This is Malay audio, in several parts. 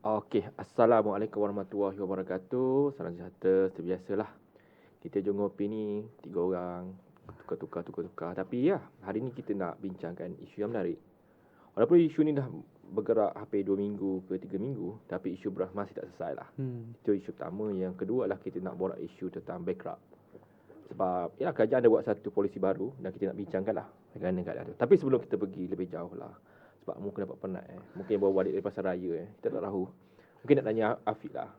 Okey, Assalamualaikum warahmatullahi wabarakatuh. Salam sejahtera, seperti biasalah. Kita jom ngopi ni, 3 orang, tukar-tukar. Tapi ya, hari ni kita nak bincangkan isu yang menarik. Walaupun isu ni dah bergerak hampir 2 minggu ke 3 minggu, tapi isu beras masih tak selesai lah. Itu isu pertama. Yang kedua adalah kita nak borak isu tentang bankrupt. Sebab, ya kerajaan ada buat satu polisi baru dan kita nak bincangkan lah bagaimana keadaan tu. Tapi sebelum kita pergi lebih jauh lah, sebab mungkin dapat penat mungkin baru balik dari pasar raya kita tak tahu. Mungkin nak tanya Afiq lah.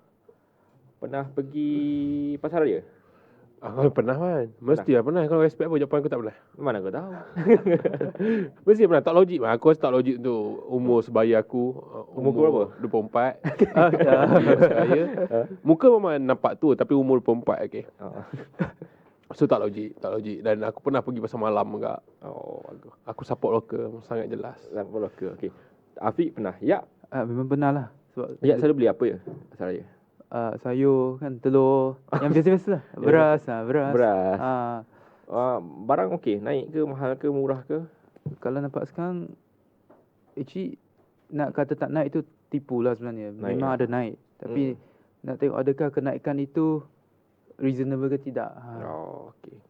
Pernah pergi pasar raya? Aku pernah kan. Mesti lah pernah. Kalau respect apa jawapan aku tak pernah. Mana kau tahu? Mesti pernah. Tak logik lah. Aku rasa tak logik untuk umur sebaya aku. Umur kau berapa? 24. Saya. Muka memang nampak tua tapi umur 24. Okay. So tak logik. Dan aku pernah pergi pasar malam juga. Oh, bagus. Aku support lokal. Sangat jelas. Support lokal. Okey. Afiq pernah? Ya. Memang pernah lah. Sebab Ya, selalu beli apa ya pasar raya? sayur kan, telur yang biasa-biasa lah. Beras. Beras. Barang okey, naik ke, mahal ke, murah ke? Kalau nampak sekarang, actually nak kata tak naik tu tipu lah sebenarnya. Naik, Memang ada naik. Tapi nak tengok adakah kenaikan itu reasonable ke tidak. Oh, okey.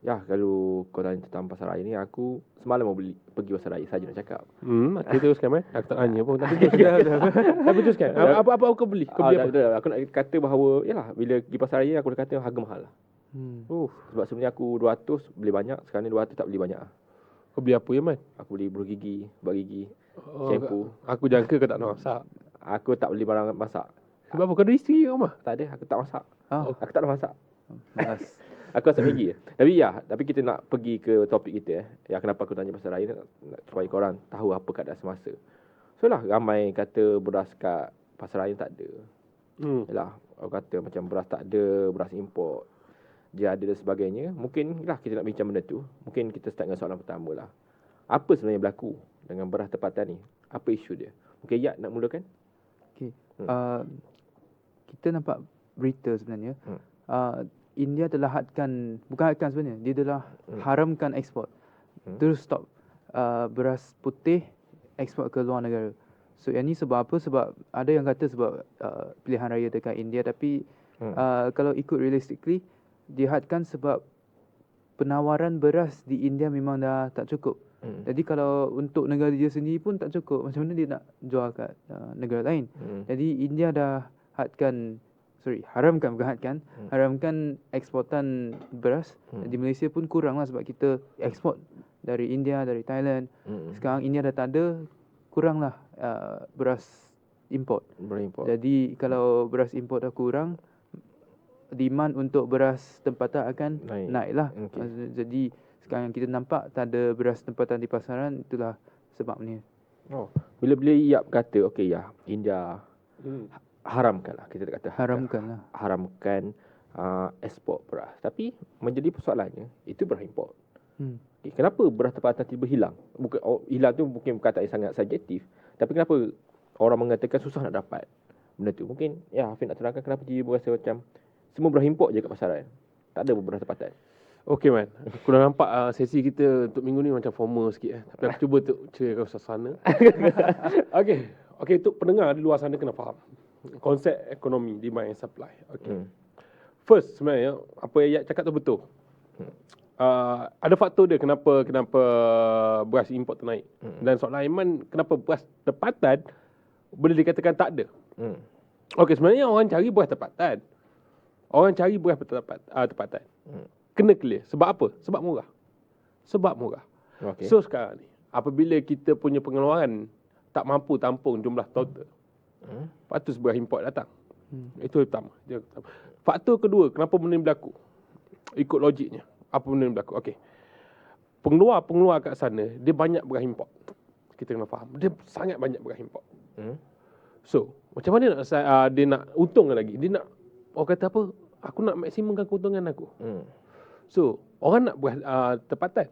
Ya, kalau kau tanya tentang pasar raya ni, aku semalam mau pergi pasar raya saja nak cakap. Kita teruskan kan. Aku tak tanya pun. Tapi teruskan. Apa kau beli? Kau beli apa? Betul. Aku nak kata bahawa, yalah, bila pergi pasar raya, aku dah kata harga mahal lah. Sebab sebenarnya aku 200 beli banyak, sekarang ni 200 tak beli banyak. Kau beli apa ya, Man? Aku beli bulu gigi, ubat gigi, shampoo. Aku jangka kau tak nak masak. Aku tak beli barang masak. Sebab apa? Kau ada isteri kat rumah? Tak ada, aku tak masak. Oh. Aku tak nak masak. Malas. Aku rasa Maggi. Tapi kita nak pergi ke topik kita. Ya, kenapa aku tanya pasal raya nak supaya korang tahu apa keadaan semasa. So lah, ramai kata beras kat pasar raya tak ada. Yalah, aku kata macam beras tak ada, beras import dia ada dan sebagainya. Mungkin lah kita nak bincang benda tu. Mungkin kita start dengan soalan pertama lah. Apa sebenarnya berlaku dengan beras tempatan ni? Apa isu dia? Mungkin Ya nak mulakan? Okay. Kita nampak berita sebenarnya. India telah bukan hadkan sebenarnya, dia telah haramkan ekspor. Terus stop beras putih ekspor ke luar negara. So yang ni sebab apa? Sebab ada yang kata sebab pilihan raya dekat India, tapi kalau ikut realistically dihadkan sebab penawaran beras di India memang dah tak cukup. Jadi kalau untuk negara dia sendiri pun tak cukup, macam mana dia nak jual kat negara lain? Jadi India dah haramkan eksportan beras. Di Malaysia pun kurang lah sebab kita ekspor dari India, dari Thailand. Sekarang India dah tak ada, kurang lah beras import. Jadi kalau beras import dah kurang, demand untuk beras tempatan akan naik lah. Jadi sekarang yang kita nampak tak ada beras tempatan di pasaran, itulah sebabnya. Bila Yap kata okey ya, India haramkan lah, kita kata haramkan ekspor beras. Tapi menjadi persoalannya, itu beras import. Kenapa beras tempatan tiba hilang? Bukan hilang tu mungkin perkataan yang sangat subjektif, tapi kenapa orang mengatakan susah nak dapat benda tu? Mungkin ya Hafiz nak terangkan kenapa dia berasa macam semua beras import je kat pasaran, tak ada beras tempatan. Okey, Man. Aku dah nampak sesi kita untuk minggu ni macam formal sikit. Tapi aku cuba untuk ceritakan suasana. Okey, untuk pendengar di luar sana kena faham konsep ekonomi, demand and supply. First, sebenarnya apa yang Yat cakap tu betul. Ada faktor dia kenapa beras import tu naik. Dan soalan Aiman, kenapa beras tempatan boleh dikatakan tak ada. Okey, sebenarnya orang cari beras tempatan. Tempatan. Kena clear. Sebab apa? Sebab murah. So sekarang ni, apabila kita punya pengeluaran tak mampu tampung jumlah total, patut beras import datang. Itu pertama. Faktor kedua, kenapa benda ni berlaku? Ikut logiknya, apa benda ni berlaku? Okey. Pengeluar kat sana, dia banyak beras import. Kita kena faham. Dia sangat banyak beras import. So, macam mana dia nak untung lagi? Dia nak, orang kata apa? Aku nak maksimumkan keuntungan aku. So, orang nak beras tempatan.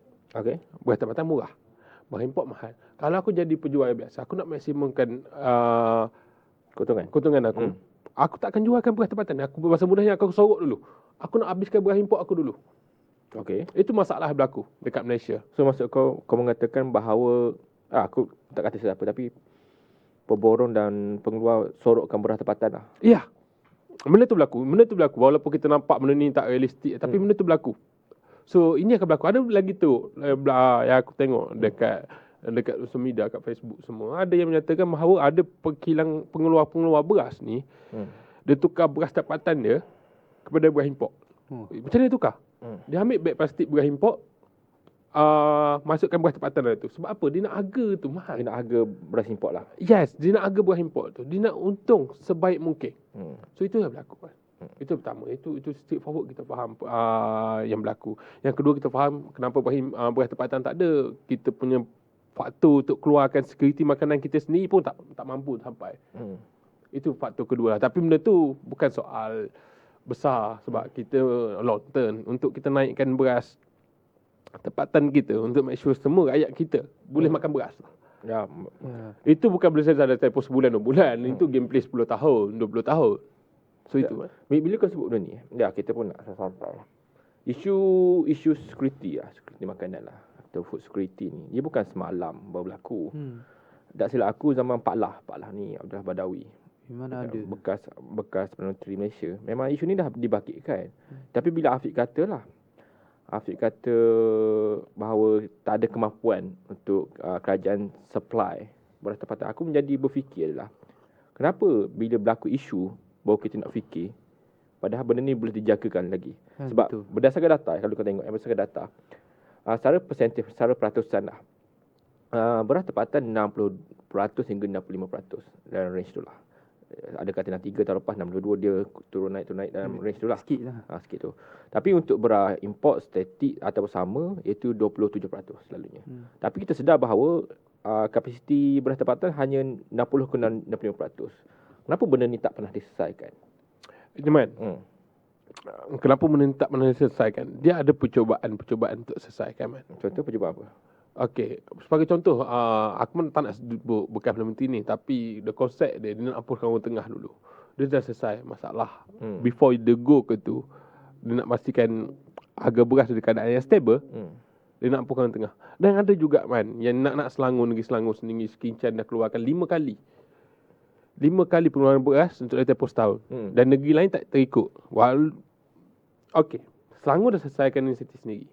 Beras tempatan murah. Beras import mahal. Kalau aku jadi penjual biasa, aku nak maksimumkan keuntungan aku. Aku tak akan jualkan beras tempatan. Aku bahasa mudahnya aku sorok dulu. Aku nak habiskan beras import aku dulu. Itu masalah berlaku dekat Malaysia. So maksud kau mengatakan bahawa aku tak kata siapa, tapi Peborong dan pengeluar sorokkan beras tempatan lah. Ya. Benda tu berlaku. Walaupun kita nampak benda ni tak realistik, tapi benda tu berlaku. So ini akan berlaku. Ada lagi tu yang aku tengok dekat social media, kat Facebook semua, ada yang menyatakan bahawa ada pengeluar beras ni, dia tukar beras tempatan dia kepada beras import. Macam mana dia tukar? Dia ambil beg plastik beras import, masukkan beras tempatan dalam tu. Sebab apa? Dia nak harga tu mahal. Dia nak harga beras import lah. Yes, dia nak harga beras import tu. Dia nak untung sebaik mungkin. So itu yang berlaku kan. Itu pertama. Itu straightforward kita faham yang berlaku. Yang kedua, kita faham kenapa beras tempatan tak ada. Kita punya faktor untuk keluarkan security makanan kita sendiri pun tak mampu sampai. Itu faktor kedua lah. Tapi benda tu bukan soal besar, sebab kita long term untuk kita naikkan beras tempatan kita, untuk make sure semua rakyat kita boleh makan beras. Ya. Itu bukan boleh saja ada tempoh sebulan 2 bulan. Itu gameplay 10 tahun, 20 tahun. So itu. Bila kau sebut benda ni, kita pun nak sampai. Isu security lah, security makanan lah, atau food security ni, dia bukan semalam baru berlaku. Tak silap aku zaman Pak Lah ni, Abdullah Badawi, mana ada bekas Perdana Menteri Malaysia. Memang isu ni dah dibangkitkan. Tapi bila Afiq kata bahawa tak ada kemampuan untuk kerajaan supply beras tempatan, aku menjadi berfikir adalah, kenapa bila berlaku isu baru kita nak fikir, padahal benda ni boleh dijagakan lagi. Sebab betul. Berdasarkan data, kalau kau tengok berdasarkan data, secara persentif, secara peratusan lah, beras tempatan 60% hingga 65% dalam range tu lah. Ada kata 3 tahun lepas 62, dia turun naik dalam range tu lah. Sikit lah. Sikit tu. Tapi untuk beras import statik atau sama, iaitu 27% selalunya. Tapi kita sedar bahawa kapasiti beras tempatan hanya 60 ke 65%. Kenapa benda ni tak pernah diselesaikan? Cuman, kenapa benda ni tak pernah diselesaikan? Dia ada percubaan untuk selesaikan, man. Contoh percubaan apa? Okey, sebagai contoh, aku pun tak nak sebut bekas Perdana Menteri ni, tapi the concept dia nak hapuskan orang tengah dulu. Dia dah selesai masalah. Before dia go ke tu, dia nak pastikan harga beras di keadaan yang stable. Dia nak hapuskan orang tengah. Dan ada juga man yang nak Negeri Selangor sendiri, Sekincan dah keluarkan 5 kali pengeluaran beras untuk tempoh setahun. Dan negeri lain tak terikut. Okey, Selangor dah selesaikan inisiatif sendiri.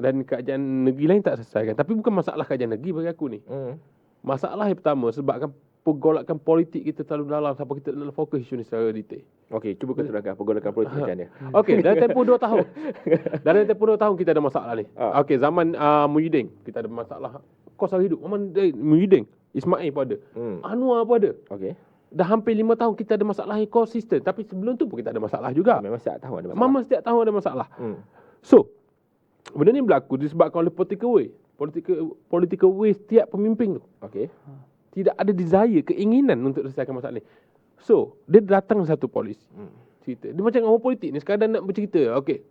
Dan kerajaan negeri lain tak selesaikan. Tapi bukan masalah kerajaan negeri bagi aku ni. Masalah yang pertama sebabkan pergolakan politik kita terlalu dalam sampai kita nak fokus isu ni secara detail. Okey, cuba kau terangkan pergolakan politik macam mana. Okey, dalam tempoh 2 tahun. Dalam tempoh 2 tahun kita ada masalah ni. Okey, zaman Muhyiddin kita ada masalah kos harga hidup. Muhyiddin, Ismail pun ada. Anwar pun ada. Okey. Dah hampir 5 tahun kita ada masalah yang konsisten. Tapi sebelum tu pun kita ada masalah juga. Memang setiap tahun ada masalah. Setiap tahun ada masalah. So, benda ni berlaku disebabkan oleh political way setiap pemimpin tu. Okey. Tidak ada desire, keinginan untuk selesaikan masalah ni. So, dia datang satu polisi. Cerita. Dia macam orang politik ni sekadar nak bercerita. Okey.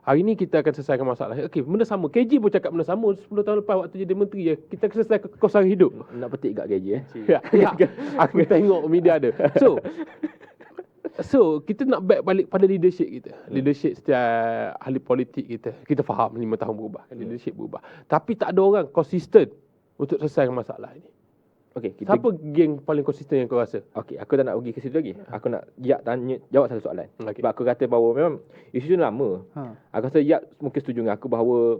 Hari ni kita akan selesaikan masalah. Okey, benda sama. KJ pun cakap benda sama 10 tahun lepas waktu jadi menteri. Kita akan selesaikan kos harga hidup. Nak petik kat KJ ya. Aku tengok media ada. So, kita nak back balik pada leadership kita. Leadership setiap ahli politik kita. Kita faham 5 tahun berubah. Leadership berubah. Tapi tak ada orang konsisten untuk selesaikan masalah ini. Okey, siapa geng paling konsisten yang kau rasa? Okey, aku tak nak pergi ke situ lagi. Aku nak jawab satu soalan. Okay. Sebab aku kata bahawa memang isu ni lama. Aku rasa mungkin setuju dengan aku bahawa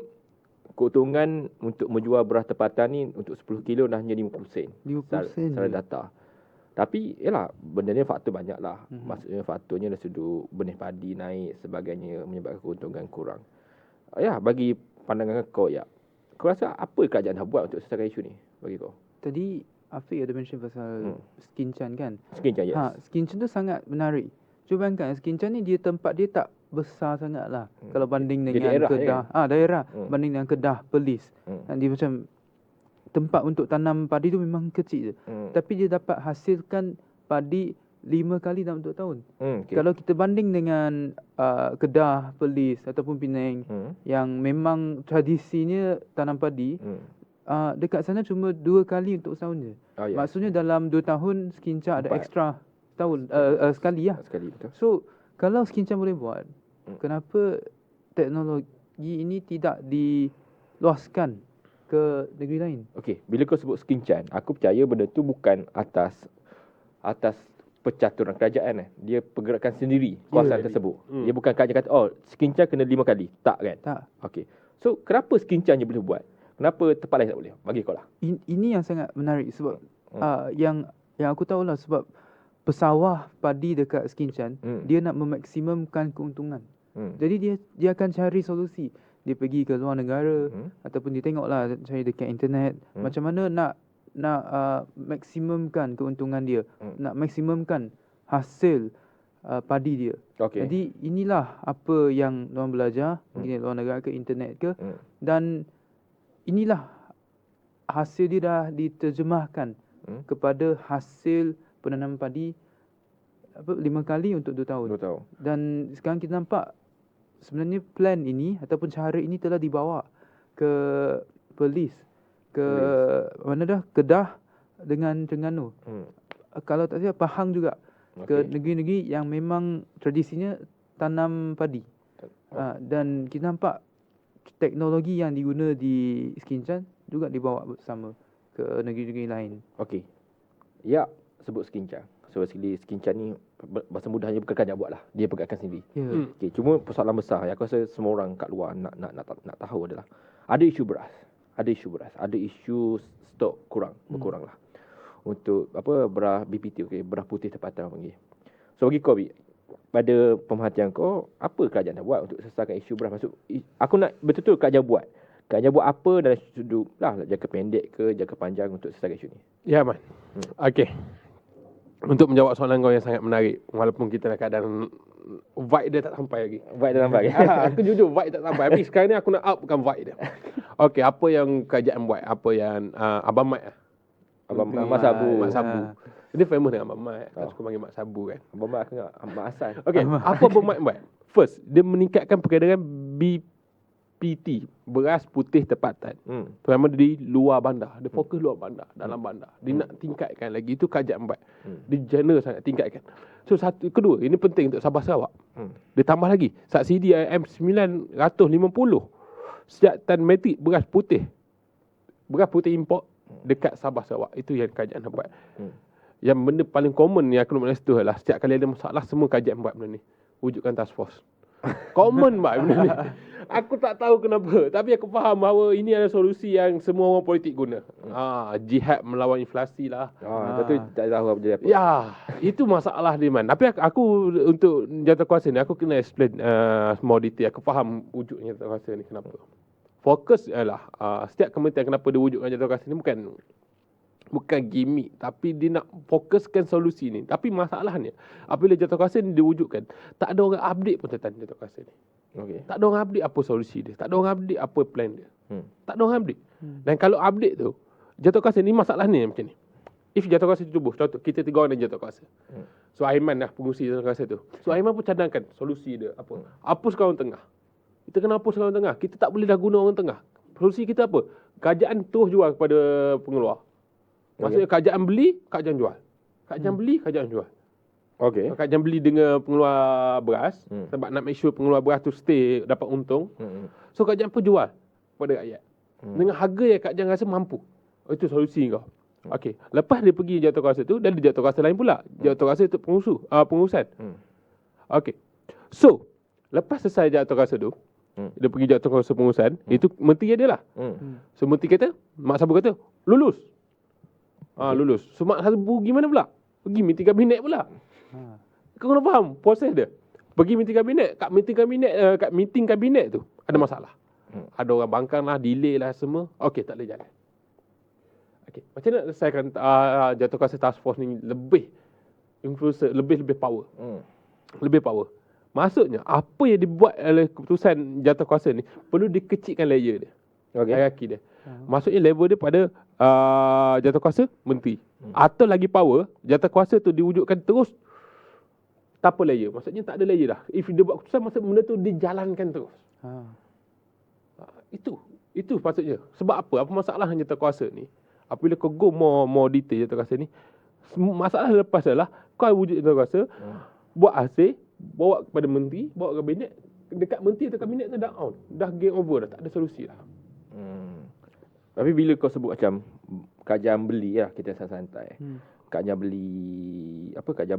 keuntungan untuk menjual beras tempatan ni untuk 10 kilo dah hanya 50 sen. 50 sen. Secara data. Tapi yalah, benda ni faktor banyak lah. Maksudnya faktornya dari sudut benih padi naik sebagainya menyebabkan keuntungan kurang. Ya, bagi pandangan kau ya. Kau rasa apa kerajaan dah buat untuk selesaikan isu ni bagi kau? Tadi Afiq ada mention pasal Sekincan kan? Sekincan, yes. Sekincan tu sangat menarik. Cuba bayangkan Sekincan ni tempat dia tak besar sangat lah. Kalau banding dengan daerah, Kedah. Daerah. Banding dengan Kedah, Perlis. Dia macam tempat untuk tanam padi tu memang kecil je. Tapi dia dapat hasilkan padi 5 kali dalam 2 tahun. Okay. Kalau kita banding dengan Kedah, Perlis ataupun Penang yang memang tradisinya tanam padi, dekat sana cuma 2 kali untuk setahun je. Yeah. Maksudnya dalam 2 tahun Sekincan ada extra tahun sekali lah. Sekali, betul. So kalau Sekincan boleh buat, kenapa teknologi ini tidak diluaskan ke negeri lain. Okey, bila kau sebut sekincan, aku percaya benda tu bukan atas percaturan kerajaan. Dia pergerakan sendiri kawasan tersebut. Dia bukan kerajaan kata, oh, sekincan kena 5 kali. Tak kan? Tak. Okey. So, kenapa sekincan je boleh buat? Kenapa tempat lain tak boleh? Bagi kau lah. Ini yang sangat menarik sebab yang aku tahulah sebab pesawah padi dekat Sekincan, dia nak memaksimumkan keuntungan. Jadi dia akan cari solusi. Dia pergi ke luar negara ataupun dia tengoklah cari dekat internet macam mana nak maksimumkan keuntungan dia, nak maksimumkan hasil padi dia. Okay. Jadi inilah apa yang diorang belajar pergi luar negara ke internet ke dan inilah hasil dia dah diterjemahkan kepada hasil penanaman padi 5 kali untuk 2 tahun. 2 tahun. Dan sekarang kita nampak sebenarnya plan ini ataupun cara ini telah dibawa ke Perlis, ke mana dah, Kedah dengan Terengganu. Kalau tak silap Pahang juga. Ke negeri-negeri yang memang tradisinya tanam padi. Dan kita nampak teknologi yang diguna di Sekincan juga dibawa bersama ke negeri-negeri lain. Okey. Ya, sebut Sekincan. So Sekincan ni bahasa mudahnya bukan kerajaan buat lah. Dia pergerakan sendiri. Okey, cuma persoalan besar yang aku rasa semua orang kat luar nak tahu adalah ada isu beras. Ada isu stok berkurang lah. Untuk beras BPT, beras putih tempatan orang panggil. So bagi kau pada pemerhatian kau, apa kerajaan nak buat untuk selesaikan isu beras? Aku nak betul-betul kerajaan buat. Kerajaan buat apa dalam sudut jangka pendek ke jangka panjang untuk selesaikan isu ni? Ya, Man. Okey. Untuk menjawab soalan kau yang sangat menarik, walaupun kita dalam keadaan vibe dia tak sampai lagi. Vibe tak sampai. Aku jujur vibe tak sampai. Tapi sekarang ni aku nak upkan vibe dia. Okey, apa yang kerajaan buat? Apa yang Abang Mat Mak Sabu. Mak Sabu. Dia famous dengan Abang Mat. Kan suka panggil Mak Sabu kan. Abang Mat aku ingat Mak Hassan. Okey, apa Abang Mat buat? First, dia meningkatkan peredaran BPT, beras putih tempatan. Terutama di luar bandar. Dia fokus luar bandar, dalam bandar. Dia nak tingkatkan lagi. Itu kerajaan buat. Dia general sangat tingkatkan. So kedua, ini penting untuk Sabah Sarawak. Dia tambah lagi. Subsidi IM 950 setiap tan metrik beras putih import dekat Sabah Sarawak. Itu yang kerajaan nak buat. Yang benda paling common yang aku nak maksud tu adalah setiap kali ada masalah semua kerajaan buat benda ni. Wujudkan task force. Common benda ni. Aku tak tahu kenapa, tapi aku faham bahawa ini adalah solusi yang semua orang politik guna. Jihad melawan inflasi lah. Betul, tak tahu apa jadi apa. Ya, itu masalah dia, Man. Tapi aku untuk jawatankuasa ni aku kena explain more detail. Aku faham wujudnya jawatankuasa ni kenapa. Fokus ialah setiap kementerian kenapa dia wujudkan jawatankuasa ni bukan gimmick, tapi dia nak fokuskan solusi ni. Tapi masalahnya apabila jawatankuasa ni diwujudkan, tak ada orang update pun tentang jawatankuasa ni. Tak ada orang update apa solusi dia, tak ada orang update apa plan dia. Tak ada orang update. Dan kalau update tu, jawatankuasa ni masalah ni macam ni. If jawatankuasa tubuh, contoh kita 3 orang dalam jawatankuasa. So Aiman lah pengurusi jawatankuasa tu. So Aiman pun cadangkan solusi dia apa? Hapuskan orang tengah. Kita kena hapuskan orang tengah. Kita tak boleh dah guna orang tengah. Solusi kita apa? Kerajaan terus jual kepada pengeluar. Maksudnya kerajaan beli, kerajaan jual. Kerajaan beli, kerajaan jual. Kerajaan beli dengan pengeluar beras sebab nak make sure pengeluar beras tu stay dapat untung. So kerajaan pun jual kepada rakyat dengan harga yang kerajaan rasa mampu. Itu solusi kau. Okey, lepas dia pergi jawatankuasa tu, dan di jawatankuasa lain pula. Jawatankuasa tu pengurusan. Okey. So, lepas selesai jawatankuasa tu, dia pergi jawatankuasa pengurusan, itu menteri dia lah. So menteri kata, Mak Sabu kata, lulus. Lulus. So Mak Sabu gimana pula? Pergi meeting kabinet pula. Kau kena faham proses dia. Pergi meeting kabinet, kat meeting kabinet tu ada masalah. Ada orang bangkang lah, delay lah semua. Okey, tak boleh jalan. Okey, macam mana selesaikan jawatankuasa task force ni lebih influencer, lebih power. Lebih power. Maksudnya apa yang dibuat oleh keputusan jawatankuasa ni perlu dikecilkan layer dia. Hierarki dia. Maksudnya level dia pada jawatankuasa menteri. Atau lagi power, jawatankuasa tu diwujudkan terus tanpa layer. Maksudnya tak ada layer dah. If dia buat keputusan, maksud benda tu dijalankan terus. Itu maksudnya. Sebab apa? Apa masalah jawatankuasa ni? Apabila kau go more detail jawatankuasa ni, masalah lepas adalah kau wujud jawatankuasa, buat hasil, bawa kepada menteri, bawa kabinet. Dekat menteri atau kabinet tu dah out. Dah game over dah. Tak ada solusi dah. Tapi bila kau sebut macam kerajaan beli lah, kita santai-santai. Kerajaan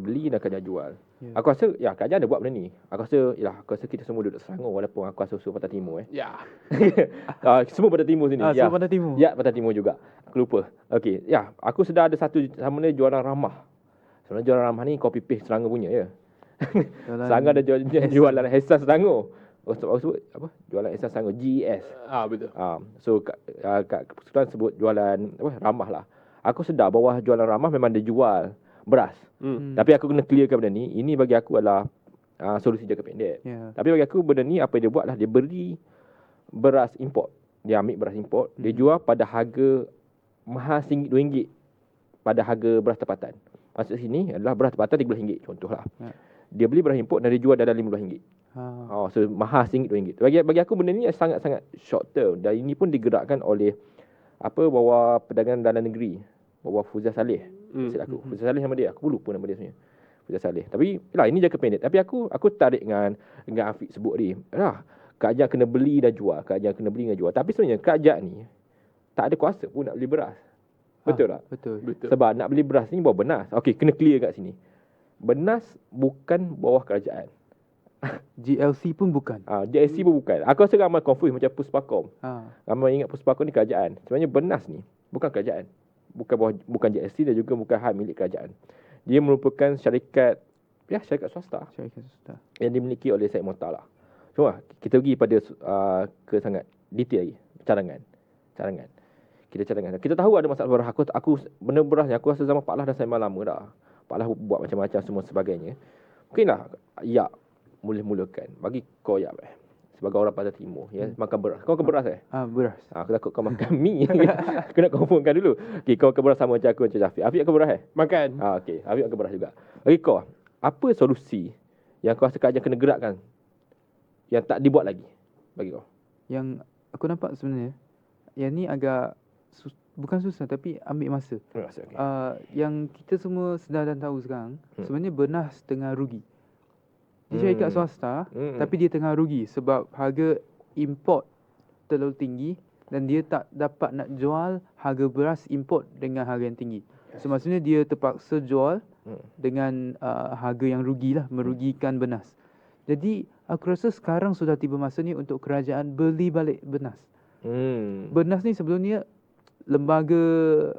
beli dan kerajaan jual. Aku rasa kerajaan ada buat benda ni. Aku rasa kita semua duduk Selangor walaupun aku asal-usul Pantai Timur Ya. semua Pantai Timur sini. Semua Pantai Timur. Ya, Pantai Timur juga. Aku lupa. Okey, aku sedar ada satu sama dia jualan ramah. Sebenarnya jualan ramah ni copy paste Selangor punya je. Selangor ada jualan Hesas Selangor. Aku sebut apa? Jualan Hesas Selangor, GES. Betul. So kat Kesultanan sebut jualan ramah lah. Aku sedar bahawa jualan ramah memang dia jual beras. Tapi aku kena clearkan benda ni. Ini bagi aku adalah solusi jangka pendek. Tapi bagi aku benda ni apa dia buat lah, dia beri beras import. Dia ambil beras import, dia jual pada harga mahal RM1 pada harga beras tempatan. Maksud sini adalah beras tempatan RM13 contohlah. Dia beli beras import dan dia jual dalam RM15. So mahal RM1 bagi aku benda ni sangat-sangat short term, dan ini pun digerakkan oleh bawah perdagangan dalam negeri, bawah Fuzia Saleh. Fuzia Saleh nama dia, aku lupa nama dia sebenarnya. Fuzia Saleh. Tapi ini jangka pendek. Tapi aku tarik dengan Afiq sebut ni. Kerajaan kena beli dan jual, Tapi sebenarnya kerajaan ni tak ada kuasa pun nak beli beras. Betul tak? Betul. Sebab nak beli beras ni bawah Benas. Okey, kena clear kat sini. Benas bukan bawah kerajaan. GLC pun bukan. GLC pun bukan. Aku rasa ramai confuse macam Puspakom. Ramai ingat Puspakom ni kerajaan. Sebenarnya Benas ni bukan kerajaan. Bukan GLC dan juga bukan hak milik kerajaan. Dia merupakan syarikat swasta. Yang dimiliki oleh Syed Mokhtar lah. Cuma kita pergi pada ke sangat detail lagi. Cadangan. Kita tahu ada masalah beras. Aku benda beras ni aku rasa zaman Pak Lah dah saya lama dah. Pak Lah buat macam-macam semua sebagainya. Mungkinlah mula-mulakan bagi kau sebagai orang Pantai Timur makan beras. Kau makan beras Beras. Aku takut kau makan mi. Aku nak confirmkan dulu. Okey, kau makan beras sama macam aku macam Afiq. Afiq makan beras Makan. Okey, Afiq makan beras juga. Bagi kau, apa solusi yang kau rasa kerajaan kena gerakkan yang tak dibuat lagi bagi kau? Yang aku nampak sebenarnya yang ni agak bukan susah tapi ambil masa. Yang kita semua sedar dan tahu sekarang, sebenarnya Benas tengah rugi. Dia syarikat swasta tapi dia tengah rugi sebab harga import terlalu tinggi dan dia tak dapat nak jual harga beras import dengan harga yang tinggi. So maksudnya dia terpaksa jual dengan harga yang rugilah, merugikan Benas. Jadi aku rasa sekarang sudah tiba masa ni untuk kerajaan beli balik Benas. Benas ni sebelumnya lembaga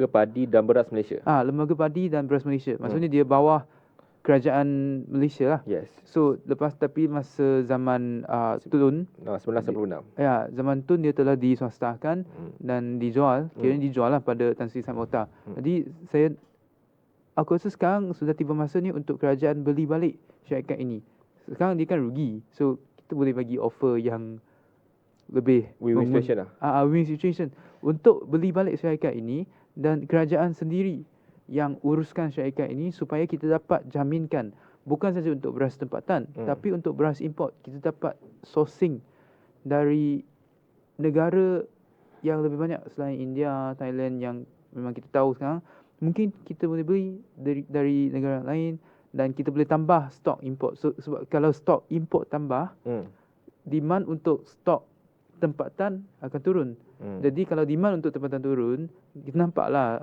Padi dan Beras Malaysia. Lembaga Padi dan Beras Malaysia. Maksudnya dia bawah kerajaan Malaysia lah. Yes. So tapi masa zaman Tun 1996. Zaman Tun dia telah diswastakan dan dijual. Kiranya dijual lah pada Tan Sri Syed Mokhtar. Jadi aku rasa sekarang sudah tiba masa ni untuk kerajaan beli balik syarikat ini. Sekarang dia kan rugi. So kita boleh bagi offer yang lebih win-win situation lah. Win situation untuk beli balik syarikat ini dan kerajaan sendiri yang uruskan syarikat ini supaya kita dapat jaminkan bukan saja untuk beras tempatan tapi untuk beras import kita dapat sourcing dari negara yang lebih banyak selain India, Thailand yang memang kita tahu sekarang. Mungkin kita boleh beli dari negara lain dan kita boleh tambah stok import. Sebab kalau stok import tambah, demand untuk stok tempatan akan turun. Jadi kalau demand untuk tempatan turun, kita nampaklah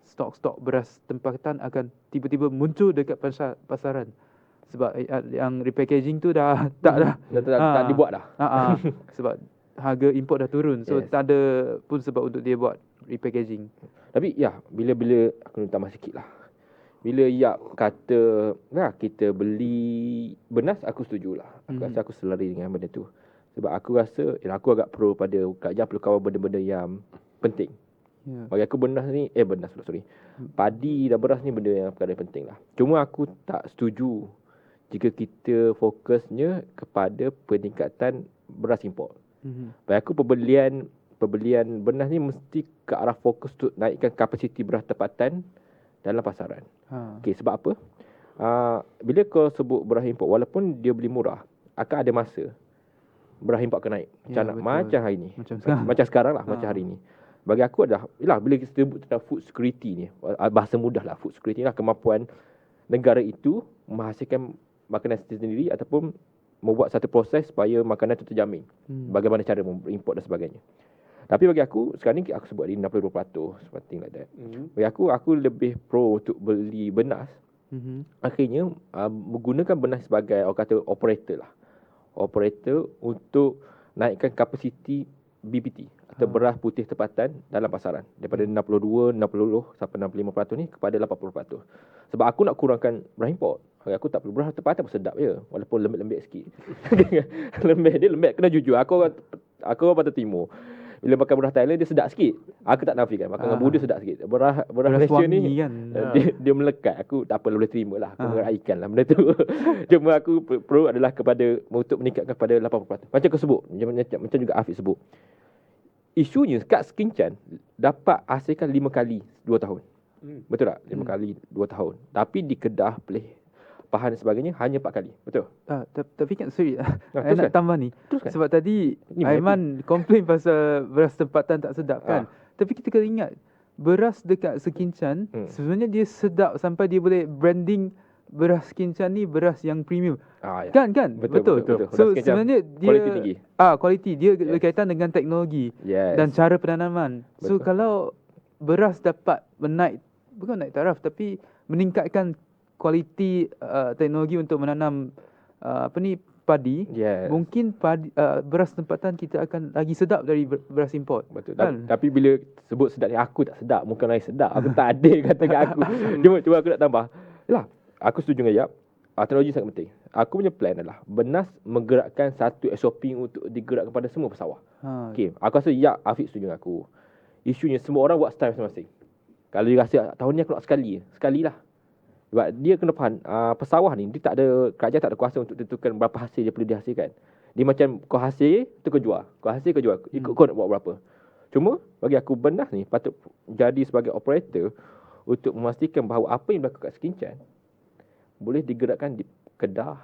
stok-stok beras tempatan akan tiba-tiba muncul dekat pasaran. Sebab yang repackaging tu dah tak dibuat dah. Sebab harga import dah turun. So tak ada pun sebab untuk dia buat repackaging. Tapi bila aku nak tambah sikit lah. Bila kata kita beli Benas, aku setujulah. Aku rasa aku selari dengan benda tu. Sebab aku rasa aku agak pro pada kerajaan perlu kawal benda-benda yang penting. Bagi aku padi dan beras ni benda yang perkara penting lah. Cuma aku tak setuju jika kita fokusnya kepada peningkatan beras import. Bagi aku pembelian beras ni mesti ke arah fokus untuk naikkan kapasiti beras tempatan dalam pasaran. Okey, sebab apa? Bila kau sebut beras import, walaupun dia beli murah, akan ada masa beras import akan naik. Macam hari ni. Macam sekarang lah, macam hari ni. Bagi aku adalah bila kita sebut tentang food security ni, bahasa mudah lah, food security lah kemampuan negara itu menghasilkan makanan sendiri ataupun membuat satu proses supaya makanan itu terjamin. Bagaimana cara mengimport dan sebagainya. Tapi bagi aku sekarang ni aku sebut tadi 62%, something like that. Bagi aku lebih pro untuk beli beras. Akhirnya menggunakan beras sebagai orang kata operator lah. Operator untuk naikkan kapasiti BPT atau beras putih tempatan dalam pasaran daripada 62, 60 sampai 65% ni kepada 80%. Sebab aku nak kurangkan beras import. Aku tak perlu beras tempatan pun sedap je, walaupun lembek-lembek sikit. lembek kena jujur. Aku orang Pantai Timur. Bila makan beras Thailand dia sedap sikit. Aku tak nafikan makan dengan Buddha sedap sikit. Beras Malaysia ni kan. dia melekat. Aku tak apa boleh terima lah. Aku meraihkan lah benda tu. Cuma aku pro adalah kepada untuk meningkatkan kepada 80%. Macam kau sebut, macam juga Afiq sebut. Isunya kad Skincan dapat hasilkan 5 kali 2 tahun. Betul tak? 5 kali 2 tahun. Tapi di Kedah, Perlis, Pahang dan sebagainya hanya 4 kali. Betul? Tapi kan sorry, saya nak tambah ni. Teruskan. Sebab tadi Aiman komplain pasal beras tempatan tak sedap kan. Tapi kita kena ingat, beras dekat Skincan sebenarnya dia sedap sampai dia boleh branding beras Skincan ni beras yang premium. Ya. Kan? Betul. So sebenarnya dia kualiti tinggi. Kualiti dia berkaitan dengan teknologi dan cara penanaman. So kalau beras dapat bukan naik taraf tapi meningkatkan kualiti teknologi untuk menanam padi, mungkin beras tempatan kita akan lagi sedap dari beras import. Betul. Kan? Tapi bila sebut sedap ni aku tak sedap, bukan lain sedap. Aku tak ada kata kat aku. Cuma aku nak tambah. Yalah, aku setuju dengan Yap. Teknologi sangat penting. Aku punya plan adalah Benas menggerakkan satu SOP untuk digerak kepada semua pesawah. Okey, aku rasa Yap, Afiq setuju dengan aku. Isunya semua orang buat style masing-masing. Kalau dia rasa tahun ni aku nak sekalilah. Sebab dia kena faham, pesawah ni dia tak ada, kerajaan tak ada kuasa untuk tentukan berapa hasil dia perlu dihasilkan. Dia macam kau hasil tu kau jual, ikut kau nak buat berapa. Cuma bagi aku Benas ni patut jadi sebagai operator untuk memastikan bahawa apa yang berlaku kat Skincan boleh digerakkan di Kedah,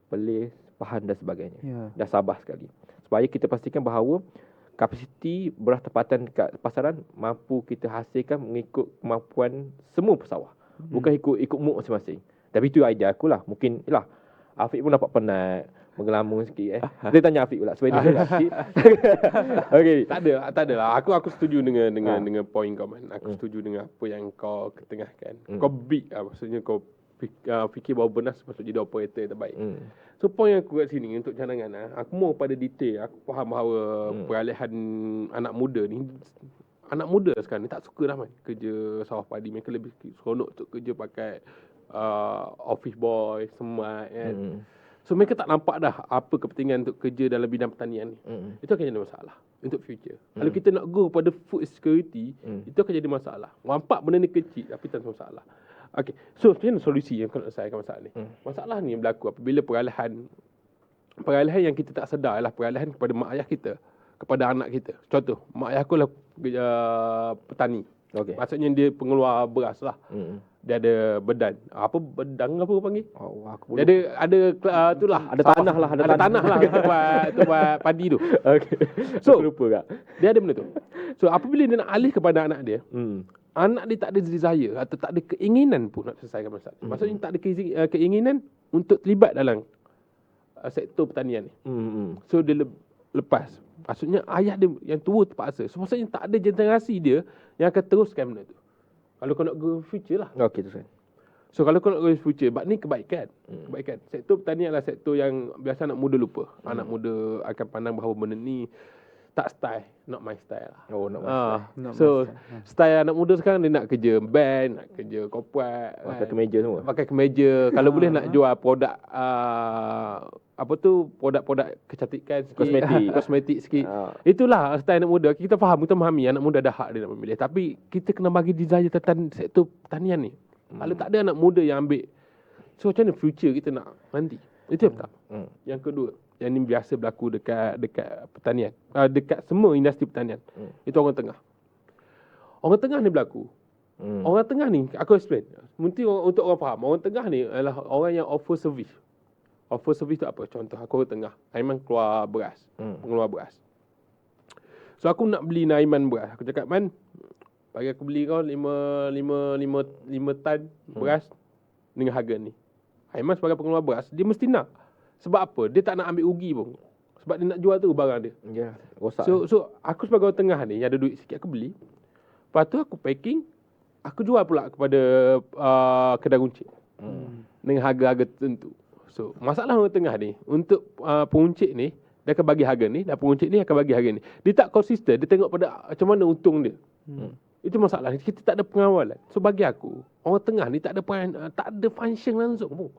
Perlis, Pahang dan sebagainya. Dan Sabah sekali. Supaya kita pastikan bahawa kapasiti beras tempatan dekat pasaran mampu kita hasilkan mengikut kemampuan semua pesawah. Bukan ikut mood masing-masing. Tapi itu idea aku lah. Mungkin lah Afiq pun dapat penat, mengelamun sikit. Kita tanya Afiq pula supaya dia dengar sikit. Okey, tak ada lah. Aku setuju dengan point kau man. Aku setuju dengan apa yang kau ketengahkan. Kau big lah, maksudnya kau fikir bahawa Benas sepatut jadi operator yang terbaik. So point aku kat sini untuk cadangan aku mau pada detail. Aku faham bahawa peralihan anak muda ni, anak muda sekarang ni tak suka dah man kerja sawah padi. Mereka lebih seronok untuk kerja pakai office boy, semat kan. So mereka tak nampak dah apa kepentingan untuk kerja dalam bidang pertanian ni. Itu akan jadi masalah untuk future. Kalau kita nak go pada food security, itu akan jadi masalah. Nampak benda ni kecil tapi tak masalah. Okay, so macam mana solusi yang kau nak selesaikan masalah ni? Masalah ni berlaku apabila peralihan yang kita tak sedar ialah peralihan kepada mak ayah kita, kepada anak kita. Contoh, mak ayah aku lah petani. Maksudnya dia pengeluar beras lah. Dia ada bedan. Apa bedang apa panggil? Dia ada itulah, ada tanah lah, ada tanah lah untuk buat padi tu. So lupa tak? Dia ada benda tu. So apabila dia nak alih kepada anak dia, anak dia tak ada desire atau tak ada keinginan pun nak selesaikan masalah. Maksudnya tak ada keinginan untuk terlibat dalam sektor pertanian ni. So dia lepas. Maksudnya ayah dia yang tua terpaksa. So maksudnya tak ada generasi dia yang akan teruskan benda tu. Kalau kau nak go future lah. Okey, teruskan. So kalau kau nak go future, ni kebaikan. Sektor pertanian adalah sektor yang biasa anak muda lupa. Anak muda akan pandang bahawa benda ni tak style, not my style lah. Not my style. So style anak muda sekarang dia nak kerja band, nak kerja corporate, pakai kemeja semua. Pakai kemeja. Kalau boleh nak jual produk produk-produk kecantikan sikit, kosmetik sikit. Itulah style anak muda. Kita memahami anak muda ada hak dia nak memilih. Tapi kita kena bagi desire tentang sektor pertanian ni. Kalau tak ada anak muda yang ambil, so macam mana future kita nak nanti? Itu yang pertama. Yang kedua, yang ni biasa berlaku dekat pertanian, dekat semua industri pertanian. Itu orang tengah. Orang tengah ni berlaku. Orang tengah ni, aku explain. Mungkin untuk orang faham, orang tengah ni adalah orang yang offer service. Offer service tu apa? Contoh, aku orang tengah, Aiman keluar beras, pengeluar beras. So aku nak beli Aiman beras. Aku cakap, Man, bagi aku beli kau 5 tan beras dengan harga ni. Aiman sebagai pengeluar beras, dia mesti nak. Sebab apa? Dia tak nak ambil rugi pun. Sebab dia nak jual tu barang dia. Ya, rosak. So aku sebagai orang tengah ni, yang ada duit sikit, aku beli. Lepas tu aku packing, aku jual pula kepada kedai runcit. Dengan harga-harga tertentu. So masalah orang tengah ni, untuk penguncit ni, dia akan bagi harga ni, dan penguncit ni akan bagi harga ni. Dia tak konsisten, dia tengok pada macam mana untung dia. Itu masalah. Kita tak ada pengawalan. So bagi aku, orang tengah ni tak ada function langsung pun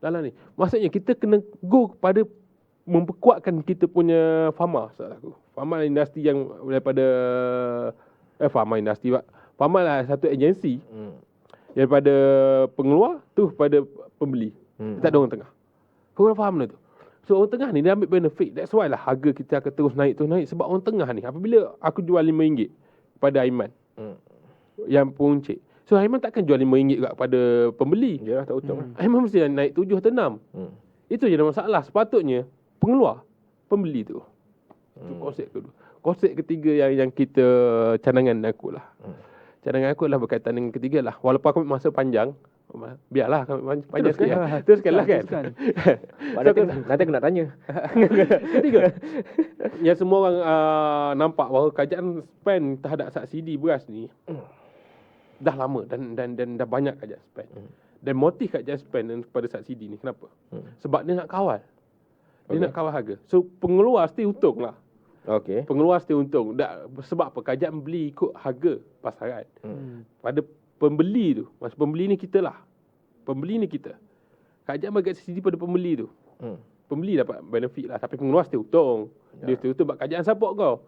dalam ni. Maksudnya kita kena go kepada memperkuatkan kita punya pharma. Salah aku. Pharma industri yang daripada pharma industri pak. Pharma lah satu agensi. Daripada pengeluar tu pada pembeli. Tak ada orang tengah. Korang faham benda tu? So orang tengah ni dia ambil benefit. That's why lah harga kita akan terus naik. Sebab orang tengah ni, apabila aku jual RM5 kepada Aiman, yang penguncit, so Aiman takkan jual RM5 juga kepada pembeli. Yalah, tak untung. Aiman mesti naik 7 atau 6. Itu je masalah. Sepatutnya pengeluar, pembeli tu. Itu konsep kedua. Konsep ketiga yang kita cadangan aku lah. Cadangan aku lah berkaitan dengan ketiga lah. Walaupun aku ambil masa panjang, biarlah panjang sekali. Teruskan lah kan. Nanti aku nak tanya. Ketiga, yang semua orang nampak bahawa kerajaan spend terhadap subsidi beras ni dah lama dan dah banyak kerajaan spend. Dan motif kerajaan spend kepada subsidi ni kenapa? Sebab dia nak kawal. Dia nak kawal harga. So pengeluar still untung lah. Okey. Pengeluar still untung. Sebab apa? Kerajaan beli ikut harga pasaran. Pada pembeli tu, masa pembeli ni kita lah. Pembeli ni kita. Kerajaan bagi subsidi pada pembeli tu. Pembeli dapat benefit lah. Tapi pengeluar still untung. Dia still untung sebab kerajaan support kau.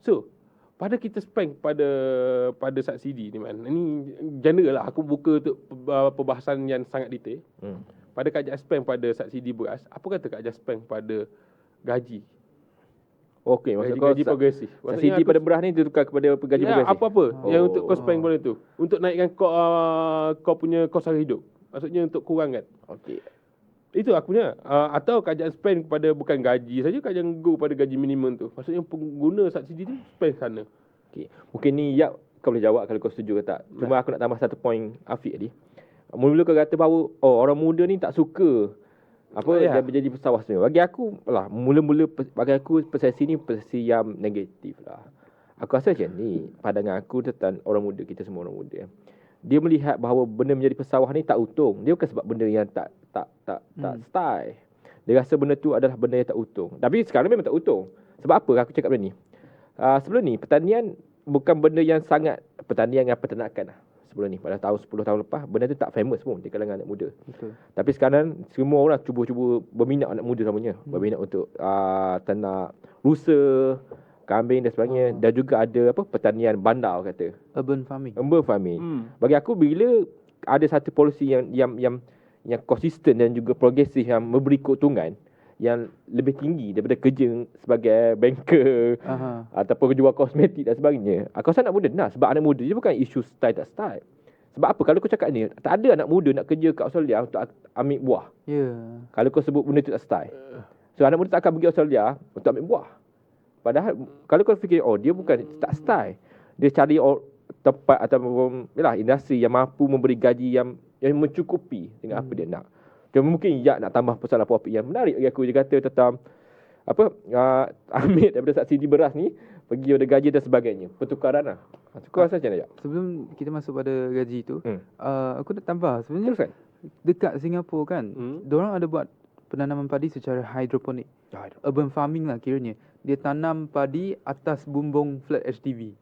So, pada kita spend pada subsidi ni man. Ini general lah. Aku buka untuk perbahasan yang sangat detail. Pada kerajaan spend pada subsidi beras, apa kata kerajaan spend pada gaji? Okey, maksud kau gaji progresif. subsidi pada beras ni ditukar kepada gaji progresif. Apa-apa yang untuk kau spend pada tu. Untuk naikkan kau punya kos sara hidup. Maksudnya untuk kurangkan. Okey. Itu aku punya. Atau kerajaan spend kepada bukan gaji saja, kerajaan go pada gaji minimum tu. Maksudnya pengguna subsidi tu spend sana. Okey. Mungkin ni kau boleh jawab kalau kau setuju ke tak. Cuma aku nak tambah satu point Afiq tadi. Mula-mula kau kata bahawa orang muda ni tak suka dia menjadi pesawah sebenarnya. Bagi aku lah, mula-mula bagi aku persepsi ni persepsi yang negatif lah. Aku rasa macam ni, pandangan aku tentang orang muda, kita semua orang muda. Dia melihat bahawa benda menjadi pesawah ni tak untung. Dia bukan sebab benda yang tak style. Dia rasa benda tu adalah benda yang tak untung. Tapi sekarang memang tak untung. Sebab apa aku cakap benda ni? Sebelum ni pertanian bukan benda yang sangat, pertanian dengan peternakan lah. Sebelum ni, pada tahun 10 tahun lepas, benda tu tak famous pun di kalangan anak muda. Betul. Tapi sekarang semua orang cuba berminat, anak muda namanya, berminat untuk ternak rusa, kambing dan sebagainya. Dan juga ada pertanian bandar kata. Urban farming. Bagi aku bila ada satu polisi yang konsisten dan juga progresif yang memberi keuntungan yang lebih tinggi daripada kerja sebagai banker ataupun jual kosmetik dan sebagainya, aku rasa anak muda nak. Sebab anak muda je bukan isu style tak style. Sebab apa? Kalau kau cakap ni, tak ada anak muda nak kerja kat Australia untuk ambil buah. Kalau kau sebut benda tu tak style. So anak muda tak akan pergi Australia untuk ambil buah. Padahal kalau kau fikir dia bukan tak style, dia cari tempat ataupun industri yang mampu memberi gaji yang mencukupi dengan apa dia nak. Cuma mungkin nak tambah persoalan topik yang menarik bagi aku. Dia kata tentang ambil daripada subsidi beras ni pergi pada gaji dan sebagainya, pertukaran lah. Kau rasa macam mana? Sebelum kita masuk pada gaji tu, aku nak tambah sebenarnya dekat Singapura kan, diorang ada buat penanaman padi secara hidroponik. Urban farming lah kiranya. Dia tanam padi atas bumbung flat HDB.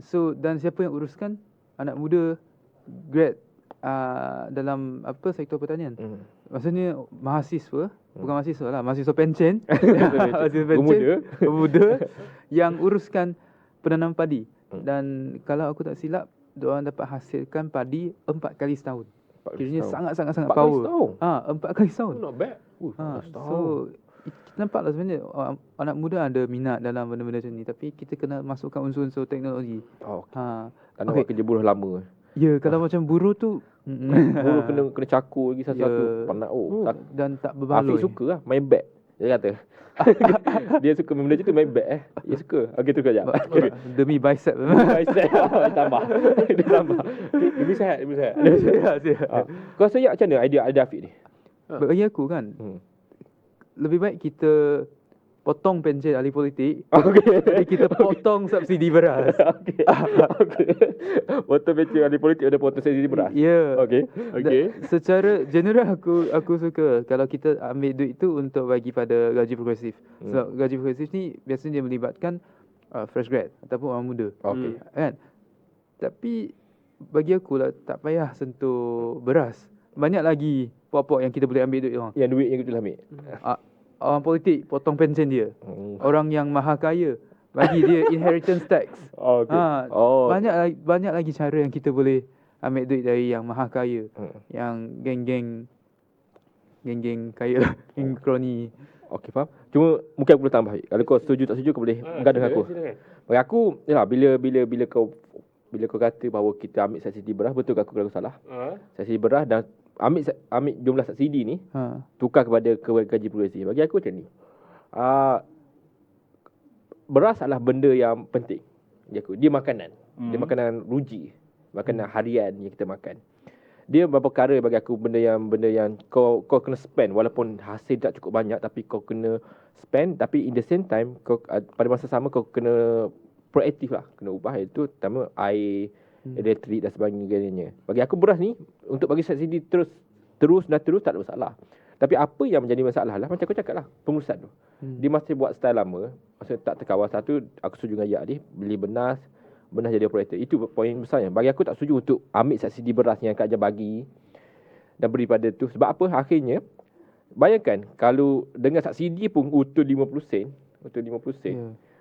So dan siapa yang uruskan? Anak muda grad dalam sektor pertanian. Maksudnya mahasiswa, bukan mahasiswa lah, mahasiswa pencen. Pemuda yang uruskan penanam padi. Dan kalau aku tak silap, diorang dapat hasilkan padi 4 kali setahun. Kiranya sangat-sangat power. 4 kali setahun. Not bad. So kita nampak lah sebenarnya anak muda ada minat dalam benda-benda macam ni. Tapi kita kena masukkan unsur-unsur teknologi. Tak nak kerja buruh lama. Ya, kalau macam buruh tu buruh kena cakur lagi satu-satu. Penat dan tak berbaloi. Afiq suka lah main bat. Dia kata dia suka main benda macam tu, main bat Dia suka. Okey, tu kejap. Demi bicep. Bicep tambah. Dia tambah. Demi sihat. Kau rasa macam mana idea Afiq ni? Bagi aku kan, lebih baik kita potong pencen ahli politik. Okey. Jadi kita potong subsidi beras. Okey. Potong pencen ahli politik ada potong subsidi beras. Ya. Okey. Secara general aku suka kalau kita ambil duit tu untuk bagi pada gaji progresif. Sebab gaji progresif ni biasanya dia melibatkan fresh grad ataupun orang muda. Okey. Kan? Tapi bagi aku lah tak payah sentuh beras. Banyak lagi pokok yang kita boleh ambil duit orang. Yang duit yang kita ambil. Orang politik potong pension dia. Orang yang maha kaya bagi dia inheritance tax. Banyak lagi cara yang kita boleh ambil duit dari yang maha kaya. Yang geng-geng kaya, geng kroni. Okey, faham. Cuma mungkin aku boleh tambah. Kalau kau setuju tak setuju kau boleh bergaduh dengan aku. Bagi aku, yalah bila kau kata bahawa kita ambil subsidi beras, betul ke aku kalau salah? Subsidi beras dan ambil jumlah subsidi ni tukar kepada gaji progresif. Bagi aku macam ni. Beras adalah benda yang penting. Bagi aku, dia makanan. Dia makanan ruji, makanan harian yang kita makan. Dia beberapa perkara bagi aku benda yang kau kena spend walaupun hasil tak cukup banyak tapi kau kena spend, tapi in the same time kau pada masa sama kau kena proaktif lah, kena ubah itu terutama air, elektrik dan sebagainya. Bagi aku beras ni untuk bagi subsidi terus tak ada masalah. Tapi apa yang menjadi masalah lah macam aku cakap lah, pengurusan tu. Dia masih buat style lama, maksudnya tak terkawal. Satu, aku setuju dengan Yak ni, beli beras jadi operator. Itu poin besarnya. Bagi aku tak setuju untuk ambil subsidi beras yang kerajaan bagi dan beri pada tu. Sebab apa? Akhirnya, bayangkan kalau dengan subsidi pun utuh 50 sen,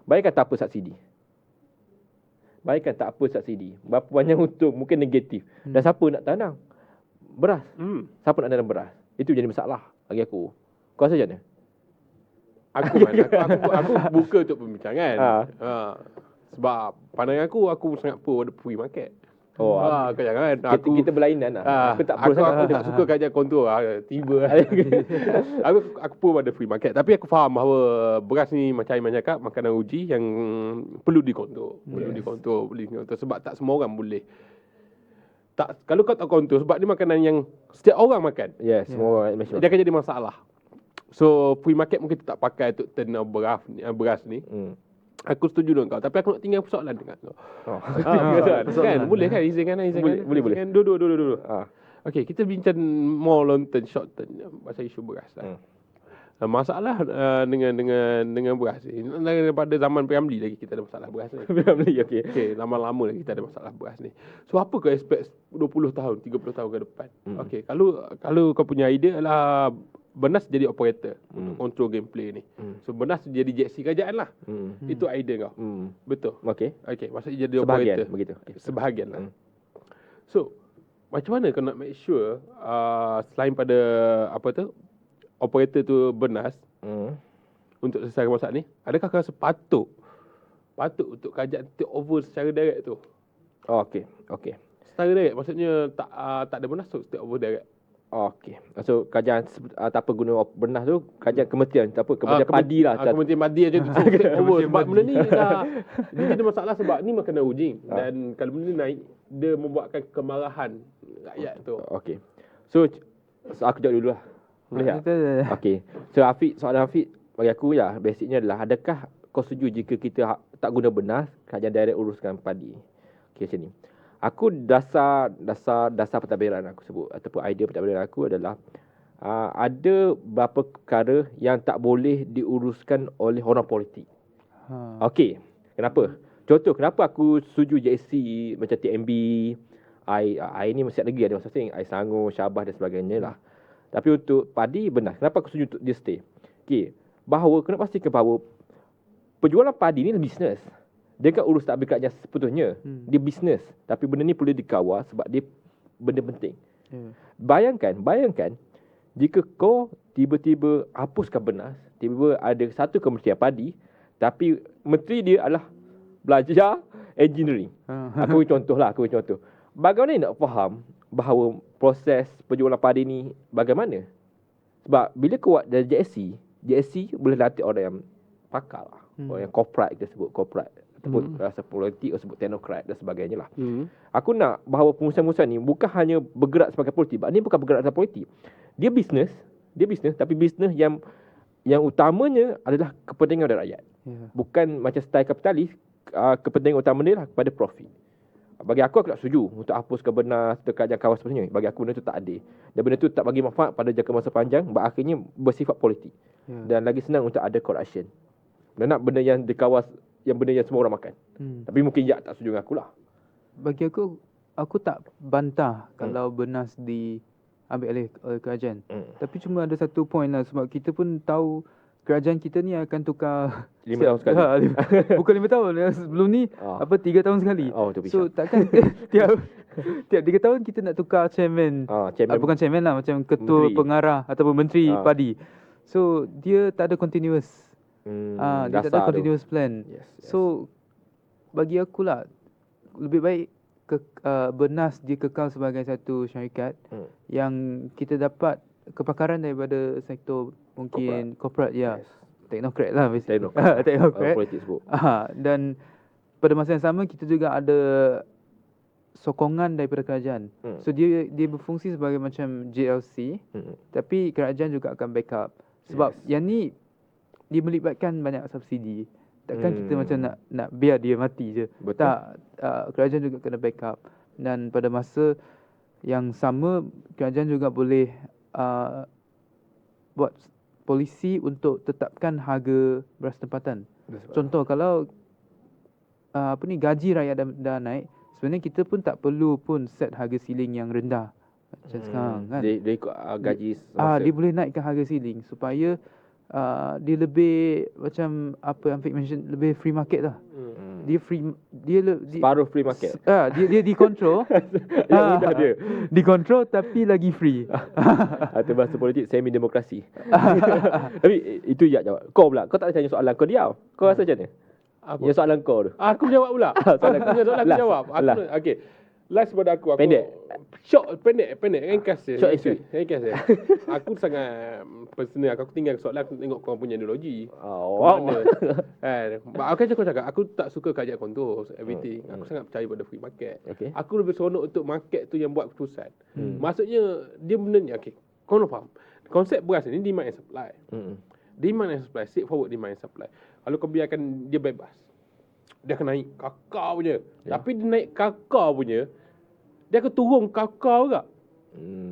bayangkan tak apa subsidi. Bayangkan tak apa subsidi. Berapa banyak untung, mungkin negatif. Dan siapa nak tanam beras? Siapa nak tanam beras? Itu jadi masalah bagi aku. Kau rasa macam mana? Aku buka untuk perbincangan. Sebab pandangan aku sangat pro pada free market. Kau jangan. Kita berlainan lah. Aku tak suka kajian kontrol. Tiba. Aku pro pada free market. Tapi aku faham bahawa beras ni macam Aiman cakap, makanan uji yang perlu dikontrol. Perlu dikontrol. Sebab tak semua orang boleh. Kalau kau tak kontrol, sebab ni makanan yang setiap orang makan. Yes, semua orang. Dia akan jadi masalah. So free market mungkin kita tak pakai untuk turn beras ni. Aku setuju dengan kau, tapi aku nak tinggal persoalan dengan kau. Kan? Boleh kan? Izinkan. Boleh. Dulu. Okey, kita bincang more long term, short term pasal isu beras lah. Masalah dengan beras ni, daripada zaman Piramli lagi kita ada masalah beras ni. Piramli, okey. Lama-lama lagi kita ada masalah beras ni. So apa kau expect 20 tahun, 30 tahun ke depan? Okey, kalau kau punya idea adalah Benas jadi operator untuk control gameplay ni. So Benas jadi JC kerajaan lah. Itu idea kau. Betul. Okey, maksudnya jadi operator. Begitu. Sebahagian lah. So macam mana kau nak make sure selain pada operator tu Benas untuk selesaikan masalah ni, adakah kau rasa patut untuk kerajaan take over secara direct tu? Okey. Secara direct maksudnya tak ada Benas tu take over direct. Okey. So kerajaan tak apa guna beras tu, kerajaan kementerian kementerian padi lah. Kementerian padi aja tu take over. Sebab benda ni dah dia ada masalah sebab ni makanan uji dan kalau benda ni naik dia membuatkan kemarahan rakyat tu. Okey. So aku jawab dulu lah. Boleh tak? Okey. So soalan Hafiz bagi aku ya, basicnya adalah adakah kau setuju jika kita tak guna beras, kerajaan direct uruskan padi? Okey, macam ni. Aku dasar pentadbiran aku sebut ataupun idea pentadbiran aku adalah ada beberapa perkara yang tak boleh diuruskan oleh orang politik. Okey, kenapa? Contoh, kenapa aku setuju JSC macam TMB, I ni mesti negeri ada masing-masing, I Selangor, Syabas dan sebagainya lah. Tapi untuk padi benar. Kenapa aku setuju untuk dia stay? Okey, bahawa kena pastikan bahawa penjualan padi ni bisnes. Dia kan urus tak berkatnya sepatutnya. Dia bisnes. Tapi benda ni perlu dikawal sebab dia benda penting. Bayangkan jika kau tiba-tiba hapuskan beras, tiba-tiba ada satu kementerian padi, tapi menteri dia adalah belajar engineering. Aku beri contoh. Bagaimana nak faham bahawa proses penjualan padi ni bagaimana? Sebab bila kau buat dari JSC boleh latih orang yang pakar lah. Orang yang corporate, kita sebut corporate. Ataupun rasa politik, sebut teknokrat dan sebagainya lah. Aku nak bahawa pengurusan-pengurusan ni bukan hanya bergerak sebagai politik. Ini bukan bergerak sebagai politik. Dia bisnes, tapi bisnes yang yang utamanya adalah kepentingan dari rakyat. Bukan macam style kapitalis, kepentingan utama dia lah kepada profit. Bagi aku tak setuju untuk hapuskan benar kerajaan kawasan sebenarnya. Bagi aku benda tu tak adil. Dan benda tu tak bagi manfaat pada jangka masa panjang, akhirnya bersifat politik. Dan lagi senang untuk ada corruption. Dan nak benda yang dikawas, yang benda yang semua orang makan. Tapi mungkin tak setuju dengan aku lah. Bagi aku tak bantah kalau benas diambil oleh kerajaan. Tapi cuma ada satu point lah, sebab kita pun tahu kerajaan kita ni akan tukar 5 tahun sekali. Bukan 5 tahun. Sebelum ni 3 tahun sekali. So takkan tiap 3 tahun kita nak tukar chairman. Bukan chairman lah, macam ketua menteri, pengarah ataupun menteri padi. So dia tak ada continuous. Dia tak ada continuous plan. So bagi aku lah, lebih baik benas dia kekal sebagai satu syarikat yang kita dapat kepakaran daripada sektor mungkin corporate teknokrat lah teknokrat. Dan pada masa yang sama kita juga ada sokongan daripada kerajaan. So dia berfungsi sebagai macam JLC, tapi kerajaan juga akan backup. Sebab yang ni dia melibatkan banyak subsidi. Takkan kita macam nak biar dia mati je. Betul. Tak, kerajaan juga kena backup. Dan pada masa yang sama kerajaan juga boleh buat polisi untuk tetapkan harga beras tempatan. Contoh kalau gaji rakyat dah naik, sebenarnya kita pun tak perlu pun set harga ceiling yang rendah macam sekarang kan. Dia ikut gaji semasa. Dia boleh naikkan harga ceiling supaya dia lebih macam apa yang Fik mention, lebih free market lah. Dia separuh free market. Dia dikontrol. Dia dikontrol tapi lagi free. Atau bahasa politik semi demokrasi. Tapi itu jawab. Kau pula, kau tak tanya soalan, kau diam. Kau rasa macam mana? Ya soalan kau tu. Aku jawab pula. Soalan aku jawab. Okey. Last pada aku pendek. Pendek ringkas je. Ringkas je. Aku sangat personal, aku tinggal soalan, aku tengok kau punya ideologi. Mana aku cakap aku tak suka kajian kontor everything. Aku sangat percaya pada free market. Aku lebih seronok untuk market tu yang buat keputusan. Maksudnya dia benda ni kau nak faham. Konsep beras ni demand and supply. Demand and supply, straightforward demand and supply. Kalau kau biarkan dia bebas, dia akan naik kakao punya. Tapi dia naik kakao punya, dia akan turun kakao juga.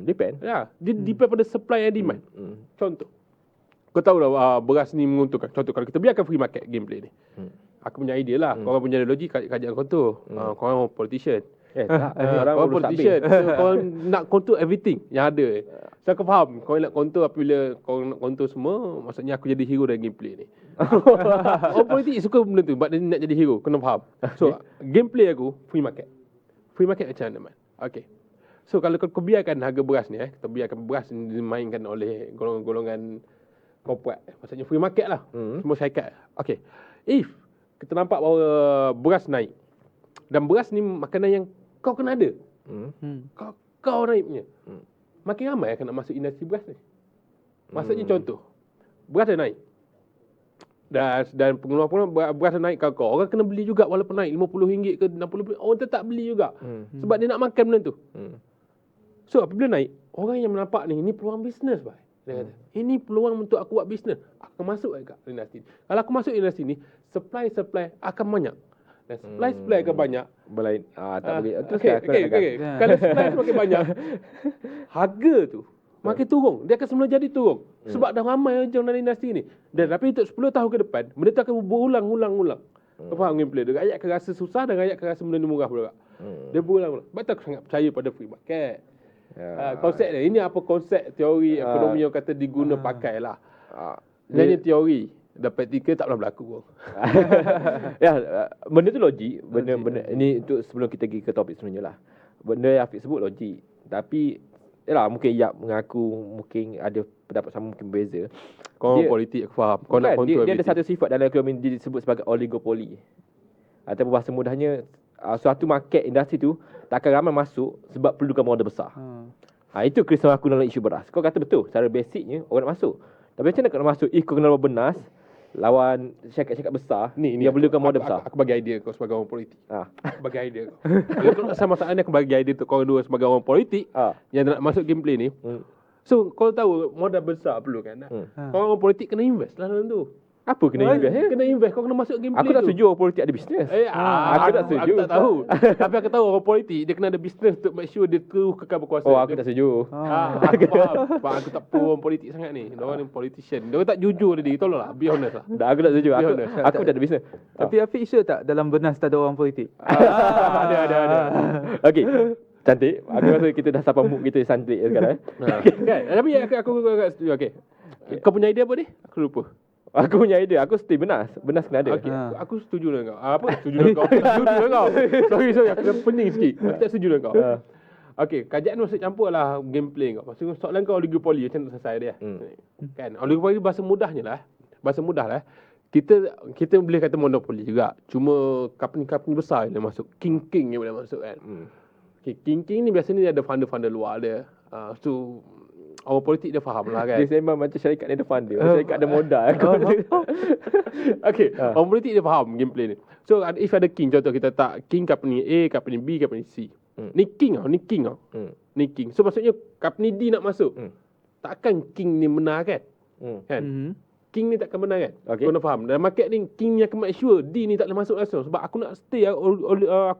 Depend. Dia depend pada supply and demand. Contoh, kau tahu lah beras ni menguntungkan. Contoh kalau kita biarkan free market gameplay ni. Aku punya idea lah. Korang punya ideologi kajian kontor. Korang politician. Korang politician. So korang nak control everything yang ada. So aku faham. Korang nak control apabila korang nak control semua, maksudnya aku jadi hero dalam gameplay ni. Orang politik suka benda tu, sebab dia nak jadi hero. Kena faham. So gameplay aku free market. Free market macam mana man? Okay. So kalau kau biarkan harga beras ni kita biarkan beras ni dimainkan oleh golongan corporate. Maksudnya free market lah. Semua syarikat. Okay. If kita nampak bahawa beras naik, dan beras ni makanan yang kau kena ada. Kau naik punya. Makin ramai akan nak masuk industri beras ni. Maksudnya contoh, beras dah naik. Dan pengeluaran beras naik kakao, orang kena beli juga walaupun naik RM50 ke RM60, orang tetap beli juga. Sebab dia nak makan benda tu. So apabila naik, orang yang menampak ni, ini peluang bisnes bah. Dia kata, ini peluang untuk aku buat bisnes. Aku masuk kat industri. Kalau aku masuk industri ni, supply akan banyak. Dan supply akan banyak. Belain tak boleh. Okay. Kalau supply semakin banyak, harga tu makin turun. Dia akan semula jadi turun. Sebab dah ramai orang dalam industri ni. Dan tapi untuk 10 tahun ke depan, benda tu akan berulang-ulang. Kau faham gameplay tu? Rakyat akan rasa susah dan rakyat akan rasa benda ni murah pula. Dia berulang-ulang. Sebab tu aku sangat percaya pada free market. Konsep dia. Ini apa konsep teori ekonomi yang kata diguna pakai lah. Ini teori. Dah praktikal tak pernah berlaku pun. Benda tu logik. Benda ini untuk sebelum kita pergi ke topik sebenarnya lah. Benda yang Afiq sebut logik. Tapi mungkin mengaku mungkin ada pendapat sama, mungkin beza. Kau politik aku faham. Kau nak kontrol dia ada satu sifat dalam ekonomi disebut sebagai oligopoli. Ataupun bahasa mudahnya suatu market industri tu tak akan ramai masuk sebab perlukan modal besar. Itu kerisauan aku dalam isu beras. Kau kata betul, secara basicnya orang nak masuk. Tapi macam mana kau nak masuk? Kau kena benas lawan syarikat-syarikat besar ni yang perlukan modal besar. Aku bagi idea kau sebagai orang politik. Aku bagi idea kau. Kalau sama masalah ni aku bagi idea untuk kau dua sebagai orang politik yang nak masuk gameplay ni. So kau tahu modal besar perlu kan. Orang politik kena invest lah dalam tu. Apa kena invest? Kena invest, kau kena masuk gameplay tu. Aku tak setuju orang politik ada bisnes. Aku tak setuju. Aku tak tahu. Tapi aku tahu orang politik dia kena ada bisnes untuk make sure dia terus kekal berkuasa. Oh, aku tak setuju. Aku faham. Sebab aku tak pro orang politik sangat ni. Diorang ni politician. Diorang tak jujur tadi. Tolonglah, be honest lah. Aku tak setuju. Aku tak ada bisnes. Tapi Afiq sure tak dalam Bernas tak ada orang politik? Ada. Okey. Cantik. Aku rasa kita dah sampai mood kita cantik sekarang. Kan? Tapi aku agak setuju. Okey. Kau punya idea apa ni? Aku lupa. Aku punya idea. Aku setuju Bernas. Bernas kena ada. Okay. Aku setuju dengan kau. Apa? Setuju dengan kau. Setuju dengan kau. Sorry. Aku dah pening sikit. Aku tak setuju dengan kau. Okey, kajian masuk campur lah gameplay kau. Pasal soalan kau oligopoli macam tu selesai dia. Kan? Oligopoli bahasa mudahnya lah. Bahasa mudah lah. Kita boleh kata monopoli juga. Cuma company-company besar yang boleh masuk. King yang boleh masuk kan. Okay, King ni biasanya dia ada funder-funder luar dia. So orang politik dia faham lah kan. Dia memang macam syarikat ni ada funder. Syarikat ada modal. Okay, orang politik dia faham gameplay ni. So if ada King, contoh kita tak King company A, company B, company C. Ni King tau. Ni King. So maksudnya company D nak masuk. Takkan King ni menang kan? Kan? King ni takkan menang kan? Kau nak faham. Dalam market ni King ni akan make sure D ni tak boleh masuk langsung. Sebab aku nak stay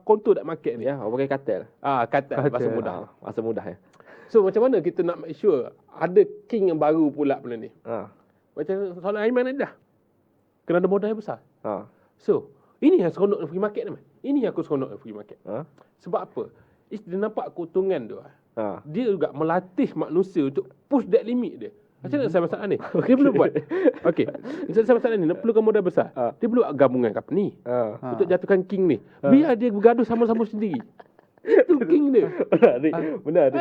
control that market ni. Ya, orang pakai kartel. Kartel. Bahasa mudah. Bahasa mudah ya. So macam mana kita nak make sure ada King yang baru pula benda ni? Macam soalan Aiman ni dah. Kena ada modal yang besar. So, ini yang seronok free market ni. Ini yang aku seronok free market. Sebab apa? Dia nampak keuntungan tu. Dia juga melatih manusia untuk push that limit dia. Macam mana saya masalah ni? Dia perlu buat. Okey. Saya masalah ni, nak perlukan modal besar. Dia perlu gabungan company untuk jatuhkan King ni. Biar dia bergaduh sama-sama sendiri. Itu King dia. Benar.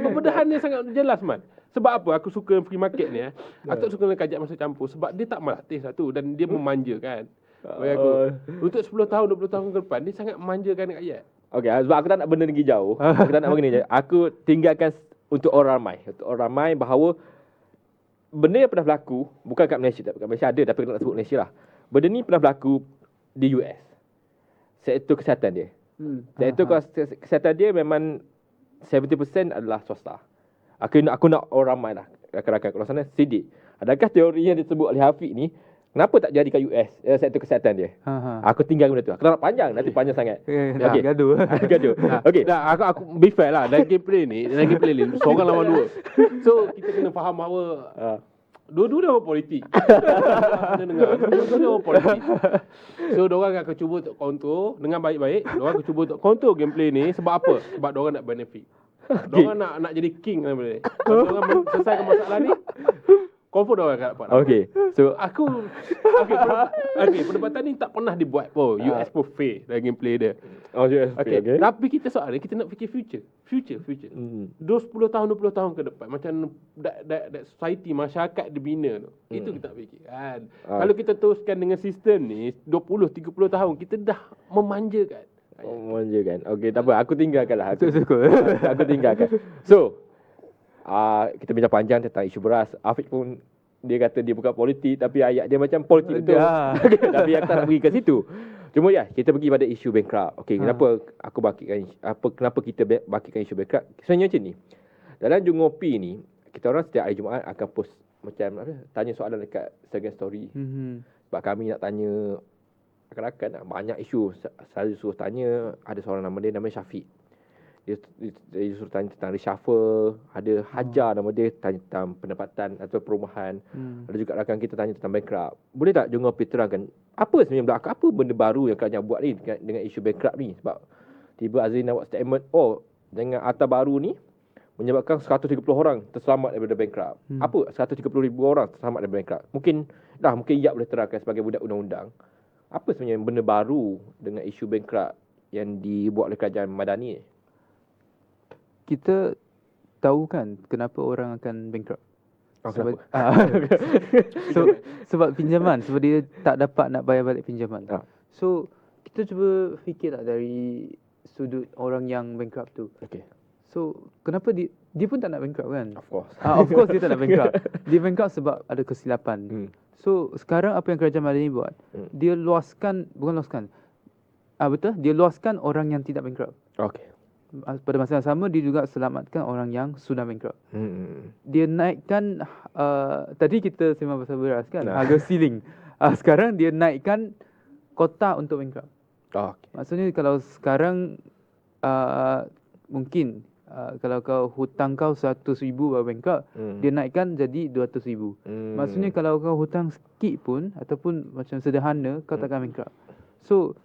Pembedahan dia sangat jelas man. Sebab apa aku suka free market ni Aku tak suka kajian masuk campur. Sebab dia tak melatih satu. Dan dia memanjakan. Bagi aku untuk 10 tahun 20 tahun ke depan dia sangat memanjakan rakyat. Okey, sebab aku tak nak benda pergi jauh. Aku tak nak begini je. Aku tinggalkan untuk orang ramai. Untuk orang ramai bahawa benda yang pernah berlaku bukan kat Malaysia, kat Malaysia ada tapi aku nak sebut Malaysia lah. Benda ni pernah berlaku di US. Sektor kesihatan dia. Sektor kesihatan dia memang 70% adalah swasta. Aku nak orang ramai lah. Rakan-rakan kalau sana sidik. Adakah teori yang disebut oleh Hafiq ni kenapa tak jadi kat US sektor kesihatan dia? Aku tinggal benda tu. Aku tak nak panjang, nanti panjang sangat. Okey. Gaduh. Okey. Aku be fair lah. Dalam gameplay ni seorang lawan dua. So kita kena faham bahawa dua-dua dia orang politik. Kena dengar. Dua-dua dia orang politik. So diorang akan cuba untuk kontrol dengan baik-baik. Diorang akan cuba untuk kontrol gameplay ni sebab apa? Sebab diorang nak benefit. Diorang nak jadi king dalam benda ni. Kalau diorang selesaikan masalah ni, confirm diorang akan dapat. Okey. So perdebatan ni tak pernah dibuat pun. US pun fair dalam gameplay dia. US. Okay. Tapi kita soal ni, kita nak fikir future. 10 tahun 20 tahun ke depan macam that society masyarakat dibina tu. Itu kita nak fikir kan. Kalau kita teruskan dengan sistem ni 20 30 tahun kita dah memanjakan. Memanjakan. Okey, tak apa, aku tinggalkan lah. Aku tinggalkan. So, kita bincang panjang tentang isu beras. Afiq pun dia kata dia bukan politik tapi ayat dia macam politik betul. Tapi aku tak nak pergi ke situ. Cuma kita pergi pada isu bankrupt. Okey, kenapa kita bangkitkan isu bankrupt? Sebenarnya macam ni. Dalam Jungopi ni, kita orang setiap hari Jumaat akan post macam tanya soalan dekat Instagram story. Sebab kami nak tanya rakan-rakan banyak isu. Saya suruh tanya, ada seorang nama dia namanya Syafiq. Dia suruh tanya tentang reshuffle, ada Hajar nama dia tanya tentang pendapatan atau perumahan. Ada juga rakan kita tanya tentang bankrupt. Boleh tak Jungopi terangkan apa sebenarnya belakang, apa benda baru yang kalian buat ni dengan isu bankrupt ni? Sebab tiba Azrin nak buat statement, dengan Atta baru ni menyebabkan 130 orang terselamat daripada bankrupt. Apa 130,000 orang terselamat daripada bankrupt? Mungkin Yap boleh terangkan sebagai budak undang-undang. Apa sebenarnya benda baru dengan isu bankrupt yang dibuat oleh kerajaan Madani ni? Kita tahu kan kenapa orang akan bankrupt. Sebab pinjaman. Sebab dia tak dapat nak bayar balik pinjaman. So kita cuba fikir tak dari sudut orang yang bankrupt tu. So kenapa dia pun tak nak bankrupt kan? Of course dia tak nak bankrupt. Dia bankrupt sebab ada kesilapan. So sekarang apa yang kerajaan Madani buat? Dia luaskan, bukan luaskan. Betul? Dia luaskan orang yang tidak bankrupt. pada masa yang sama dia juga selamatkan orang yang sudah bankrupt. Dia naikkan tadi kita sembang pasal beras kan, harga ceiling. Sekarang dia naikkan kota untuk bankrupt. Okay. Maksudnya kalau sekarang mungkin kalau kau hutang kau 100,000 baru bankrupt, dia naikkan jadi 200,000. Maksudnya kalau kau hutang sikit pun ataupun macam sederhana, kau takkan bankrupt. So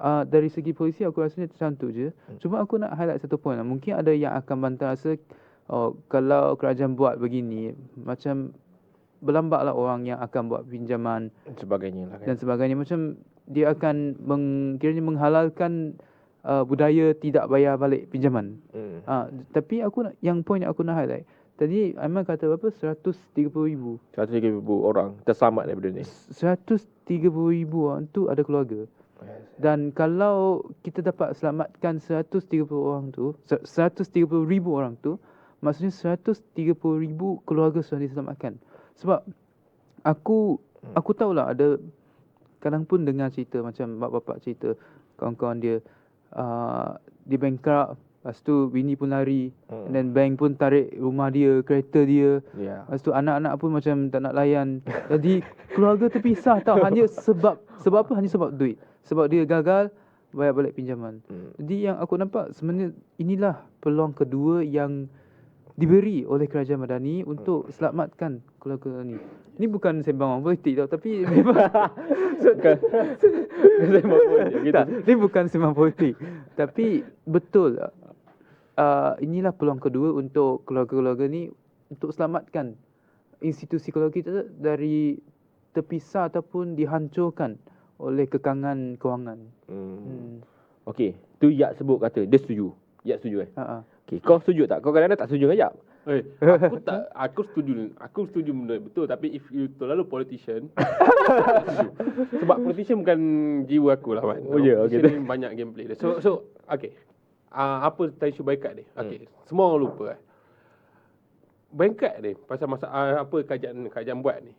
dari segi polisi aku rasanya macam tu je. Cuma aku nak highlight satu point lah. Mungkin ada yang akan bantah rasa kalau kerajaan buat begini, macam berlambat lah orang yang akan buat pinjaman sebagainya lah kan. dan sebagainya. Macam dia akan kiranya menghalalkan budaya tidak bayar balik pinjaman. Tapi yang point yang aku nak highlight tadi, Aiman kata berapa? 130,000 orang terselamat daripada ni. 130,000 orang tu ada keluarga. Dan kalau kita dapat selamatkan 130,000 orang tu, maksudnya 130,000 keluarga sudah diselamatkan. Sebab aku tahulah ada kadang pun dengar cerita macam bapak-bapak cerita kawan-kawan dia bankrupt, lepas tu bini pun lari, dan bank pun tarik rumah dia, kereta dia, lepas tu anak-anak pun macam tak nak layan. Jadi keluarga terpisah tau, hanya sebab apa? Hanya sebab duit. Sebab dia gagal bayar balik pinjaman. Jadi yang aku nampak sebenarnya inilah peluang kedua yang diberi oleh kerajaan Madani untuk selamatkan keluarga ni. Ini bukan sembang politik tau, tapi memang ini bukan sembang politik. Tapi betul, inilah peluang kedua untuk keluarga-keluarga ni untuk selamatkan institusi keluarga kita dari terpisah ataupun dihancurkan oleh kekangan kewangan. Okey, tu Yak sebut kata dia setuju. Yak setuju Okey, kau setuju tak? Kau kadang-kadang tak setuju dengan Yak? Aku setuju benda betul, tapi if you terlalu politician sebab politician bukan jiwa aku lah kan. Politician ni banyak gameplay dia. So okey. Apa isu baikat ni? Okey, semua orang lupa baikat ni pasal apa kerajaan buat ni.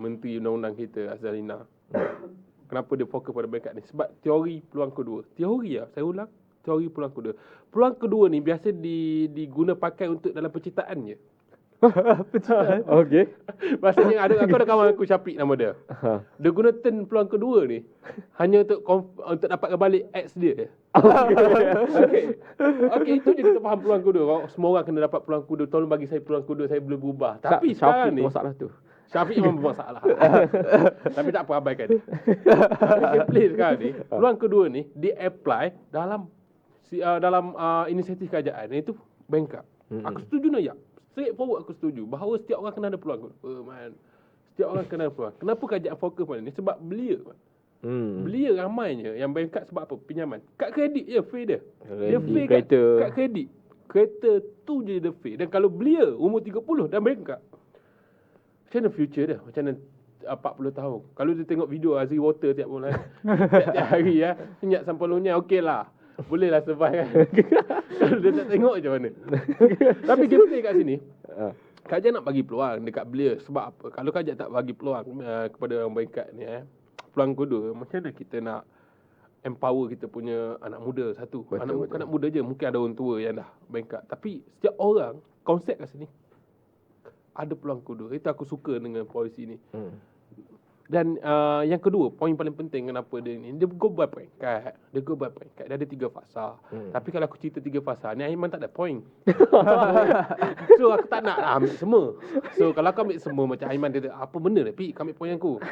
Menteri Undang-Undang kita Azalina. Kenapa dia fokus pada baikat ni? Sebab teori peluang kedua. Teori lah, saya ulang. Teori peluang kedua. Peluang kedua ni biasa diguna pakai untuk dalam penciptaan je. Penciptaan? Okey. Maksudnya aku ada kawan aku Syafiq nama dia. Dia guna turn peluang kedua ni hanya untuk dapatkan balik ex dia. Okey, itu je kita faham peluang kedua. Semua orang kena dapat peluang kedua. Tolong bagi saya peluang kedua, saya boleh berubah. Tapi sekarang ni masalah tu. Syafiq memang bermasalah. Tapi tak apa, abaikan dia. Tapi gameplay sekarang ni, peluang kedua ni di-apply dalam inisiatif kerajaan, iaitu bankrupt. Aku setuju nak straight forward aku setuju bahawa setiap orang kena ada peluang. Setiap orang kena ada peluang. Kenapa kerajaan fokus pada ni? Sebab belia. Belia ramainya yang bankrupt sebab apa? Pinjaman. Kad kredit je fee dia. Dia fee kad kredit. Kereta tu je dia fee. Dan kalau belia umur 30 dan bankrupt, macam mana future dia? Macam mana 40 tahun? Kalau dia tengok video Azri Water tiap bulan, tiap hari minyak sampalonya, okey lah. Boleh lah survive kan. Kalau dia tak tengok macam mana? Tapi gameplay kat sini, kerajaan nak bagi peluang dekat belia. Sebab apa? Kalau kerajaan tak bagi peluang kepada orang baikat ni, peluang kedua, macam mana kita nak empower kita punya anak muda satu. Betul. Anak muda je, mungkin ada orang tua yang dah baikat. Tapi setiap orang, konsep kat sini, ada peluang kedua. Itu aku suka dengan polisi ni. Dan yang kedua, poin paling penting kenapa dia ni, dia go by peringkat. Dia ada 3 fasa. Tapi kalau aku cerita 3 fasa ni, Aiman tak ada poin. So aku tak nak ambil semua. So kalau aku ambil semua macam Aiman dia apa benda ni? Pi, kau ambil poin aku.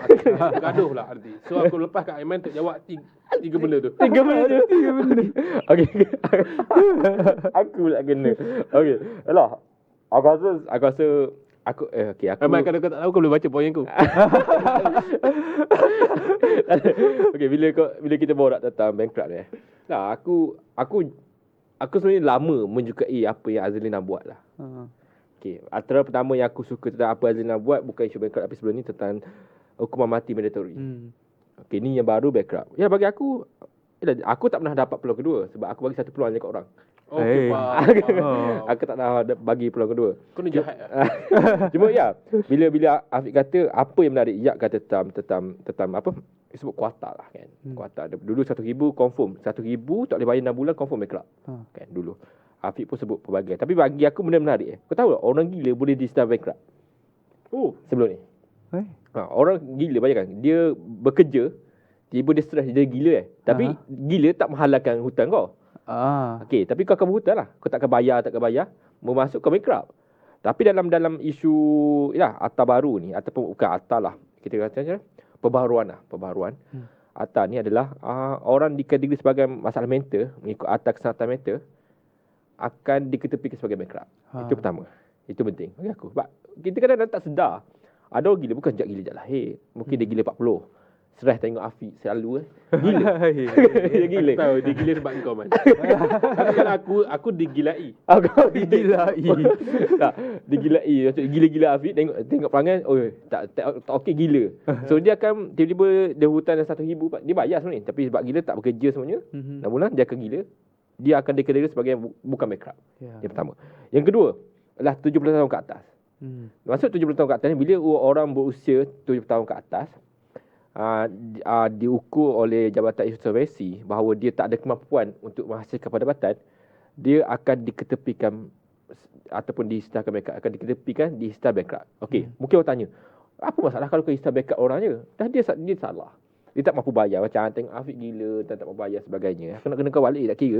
Gaduh lah nanti. So aku lepas kat Aiman untuk jawab 3 benda tu. 3 benda. Okey. Aku pula kena. Okey. Alah. Aku rasa okey, aku Aiman kalau kau tak tahu kau boleh baca poin aku. Okey, bila kita bawa tentang bankrupt ni. Nah, aku sebenarnya lama menyukai apa yang Azlina buat lah. Okey, antara pertama yang aku suka tentang apa Azlina buat bukan isu bankrupt, tapi sebelum ni tentang hukuman mati mandatory. Okey, ni yang baru bankrupt. Ya, bagi aku tak pernah dapat peluang kedua sebab aku bagi satu peluang je kat orang. Okay, aku tak nak bagi peluang kedua. Kau ni jahat. Cuma bila Afiq kata apa yang menarik, Yak kata tentang apa sebut kuartal lah kan. Kuartal dulu 1,000 confirm. 1,000 tak boleh bayar 6 bulan confirm bankrupt. Kan dulu. Afiq pun sebut pelbagai. Tapi bagi aku benda menarik. Kau tahu tak orang gila boleh di-start bankrupt? Sebelum ni. Orang gila bayangkan. Dia bekerja, tiba dia stres, dia gila Tapi gila tak menghalalkan hutang kau. Okey, tapi kau akan berhutang lah. Kau takkan bayar, memasuk kau bankrupt. Tapi dalam isu ATA baru ni, ataupun bukan ATA lah, kita kata perbaharuan. ATA ni adalah orang dikategori sebagai masalah mental, mengikut ATA kesihatan mental, akan diketepikan sebagai bankrupt. Itu pertama. Itu penting bagi aku. Sebab kita kadang-kadang tak sedar. Ada orang gila, bukan gila je lahir. Mungkin dia gila 40. Stres tengok Afiq selalu gila. Dia gila. Tahu dia gila sebab kau man. Tapi kalau aku digilai. Kau digilai. Tak, digilai. Macam gila-gila Afiq tengok perangai, tak okey gila. So dia akan tiba-tiba dia hutang 1,000, dia bayar sebenarnya. Tapi sebab gila tak bekerja semuanya, 6 bulan dia akan gila. Dia akan dikategori sebagai bukan bankrupt. Yang pertama. Yang kedua adalah 70 tahun ke atas. Maksud 70 tahun ke atas ni, bila orang berusia 70 tahun ke atas, diukur oleh Jabatan Insolvensi bahawa dia tak ada kemampuan untuk menghasilkan pendapatan, dia akan diketepikan ataupun diistilahkan bankrupt, akan diketepikan diistilah bankrupt. Okey, mungkin orang tanya, apa masalah kalau kau istilah bankrupt orang je? Dah dia salah. Dia tak mampu bayar. Macam tengok Afiq gila, tak mampu bayar sebagainya. Kena kau balik tak kira.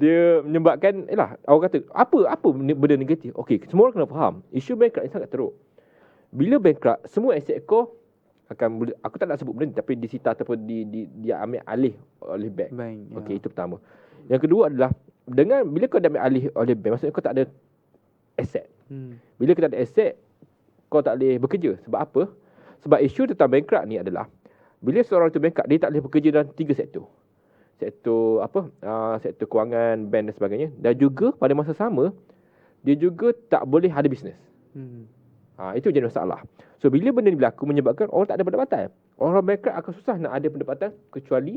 Dia menyebabkan, orang kata, apa benda negatif? Okey, semua orang kena faham. Isu bankrupt ni sangat teruk. Bila bankrupt, semua aset kau akan, aku tak nak sebut benda ni, tapi disita ataupun dia ambil alih oleh bank. Okey, itu pertama. Yang kedua adalah, bila kau dah ambil alih oleh bank, maksudnya kau tak ada aset. Bila kau tak ada aset, kau tak boleh bekerja. Sebab apa? Sebab isu tentang bankrupt ni adalah, bila seorang tu bankrupt, dia tak boleh bekerja dalam 3 sektor. Sektor kewangan, bank dan sebagainya. Dan juga pada masa sama, dia juga tak boleh ada bisnes. Itu jadi masalah. So bila benda ni berlaku, menyebabkan orang tak ada pendapatan. Orang bankrupt akan susah nak ada pendapatan kecuali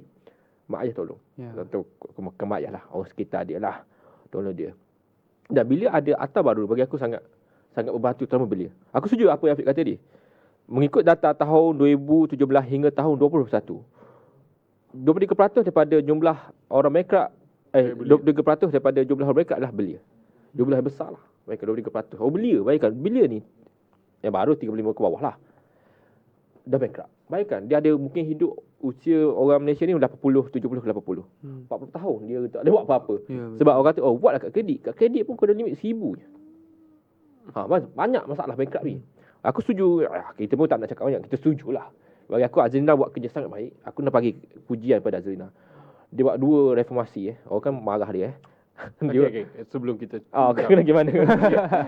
mak ayah tolong. Atau ke mak ayah lah, orang sekitar dia lah tolong dia. Dan bila ada ATA baru, bagi aku sangat membantu, terutama belia. Aku setuju apa yang Afiq kata tadi. Mengikut data tahun 2017 hingga tahun 2021, 23% daripada jumlah orang bankrupt, 23% daripada jumlah orang bankrupt adalah belia. Jumlah yang besar lah. Mereka 23%. Belia, bayangkan, belia ni yang baru 35 ke bawah lah, dah bankrupt. Bayangkan, dia ada mungkin hidup usia orang Malaysia ni 80, 70 ke 80. 40 tahun dia tak ada buat apa-apa. Sebab orang kata, buatlah kat kredit. Kat kredit pun kau ada limit 1,000 je. Banyak masalah bankrupt ni. Aku setuju. Kita pun tak nak cakap banyak. Kita setujulah. Bagi aku, Azrina buat kerja sangat baik. Aku nak bagi pujian pada Azrina. Dia buat 2 reformasi. Orang kan marah dia. Okay. Sebelum kita kena gimana?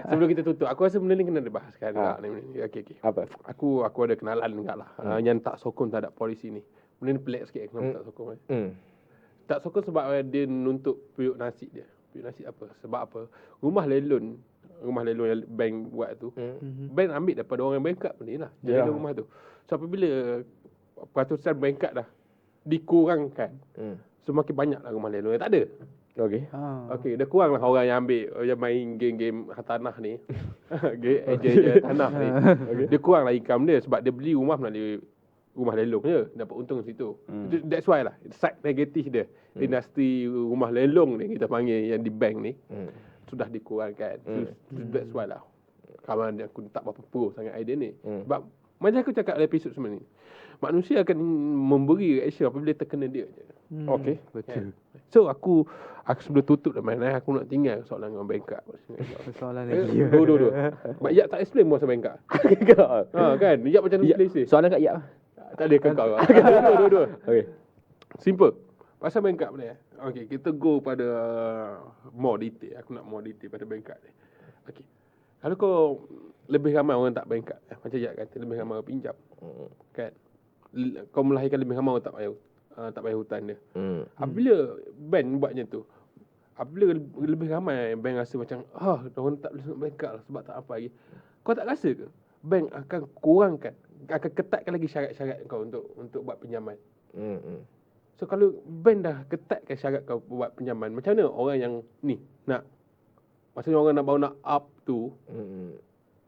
Sebelum kita tutup, aku rasa benda ni kena dibahaskan. Okay. Apa? Aku ada kenalan juga lah. Yang tak sokong terhadap polisi ni. Benda ni pelik sikit kenapa tak sokong. Tak sokong sebab dia nuntut periuk nasi dia. Periuk nasi apa? Sebab apa? Rumah lelon yang bank buat tu, bank ambil daripada orang yang bankrupt ni lah. Jadi rumah tu. So apabila peratusan bankrupt dah dikurangkan, semakin banyak lah rumah lelon yang tak ada. Okey, dah kurang lah orang yang ambil, yang main game-game tanah ni. Ejen tanah ni. Dia kurang lah income dia sebab dia beli rumah melalui rumah lelong je, dapat untung situ. That's why lah, side negatif dia. Industri rumah lelong ni kita panggil yang di bank ni sudah dikurangkan. That's why lah. Kawan aku tak berapa pro sangat idea ni. Sebab macam aku cakap dalam episod sebelum ni, manusia akan memberi reaction apabila terkena dia je. Okey, betul. So aku sebelum tutup dah main, aku nak tinggal soalan dengan bankrupt. Soalan lagi. Dua. Mak Yak tak explain pasal bankrupt. Kan? Yak macam tu tulis. Soalan kat Yak. Tak ada kakak. Dua. Okey. Simple. Pasal bankrupt ni. Okey, kita go pada more detail. Aku nak more detail pada bankrupt ni. Okey. Kalau kau lebih ramai orang tak bankrupt, macam Yak kata, lebih ramai orang pinjam. Kan? Kau melahirkan lebih ramai orang tak bayar hutang dia. Apabila bank buat macam tu, apabila lebih ramai bank rasa macam orang tak boleh bankrupt lah sebab tak apa lagi, kau tak rasa ke bank akan kurangkan, akan ketatkan lagi syarat-syarat kau untuk buat pinjaman? So kalau bank dah ketatkan syarat kau buat pinjaman, macam mana orang yang ni nak, maksudnya orang nak baru nak up tu,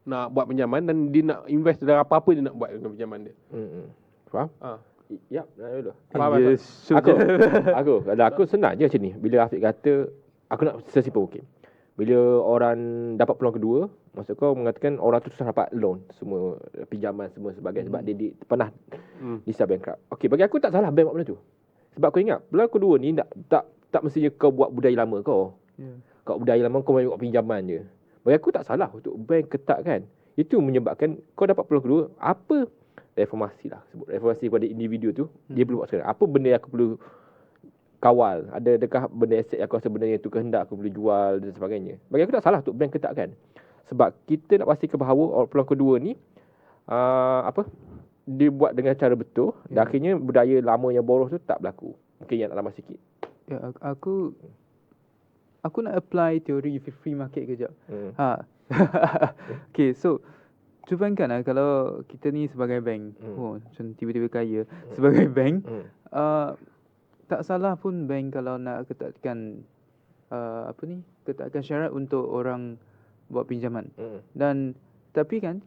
nak buat pinjaman dan dia nak invest dalam apa-apa dia nak buat dengan pinjaman dia. Faham? Ya, dulu. Aku senang je macam ni. Bila Afiq kata aku nak sesimpel mungkin. Bila orang dapat peluang kedua, maksud kau mengatakan orang tu susah dapat loan, semua pinjaman semua sebagainya sebab dia pernah declare bankrupt. Okey, bagi aku tak salah bank buat benda tu. Sebab kau ingat, peluang kedua ni tak mestinya kau buat budaya lama kau. Kau budaya lama kau main buat pinjaman je. Bagi aku tak salah untuk bank ketatkan. Itu menyebabkan kau dapat peluang kedua, apa reformasi lah sebut. Reformasi kepada individu tu, dia perlu buat sekarang. Apa benda yang aku perlu kawal? Adakah benda aset yang aku rasa benda yang tu kehendak aku boleh jual dan sebagainya. Bagi aku tak salah untuk bank ketatkan. Sebab kita nak pastikan bahawa peluang kedua ni dia buat dengan cara betul dan akhirnya budaya lama yang boros tu tak berlaku. Mungkin yang nak tambah sikit. Ya, aku nak apply teori free market kejap. Okay, so cuba bayangkan lah kalau kita ni sebagai bank, macam tiba-tiba kaya sebagai bank, tak salah pun bank kalau nak ketatkan ketatkan syarat untuk orang buat pinjaman. Dan tapi kan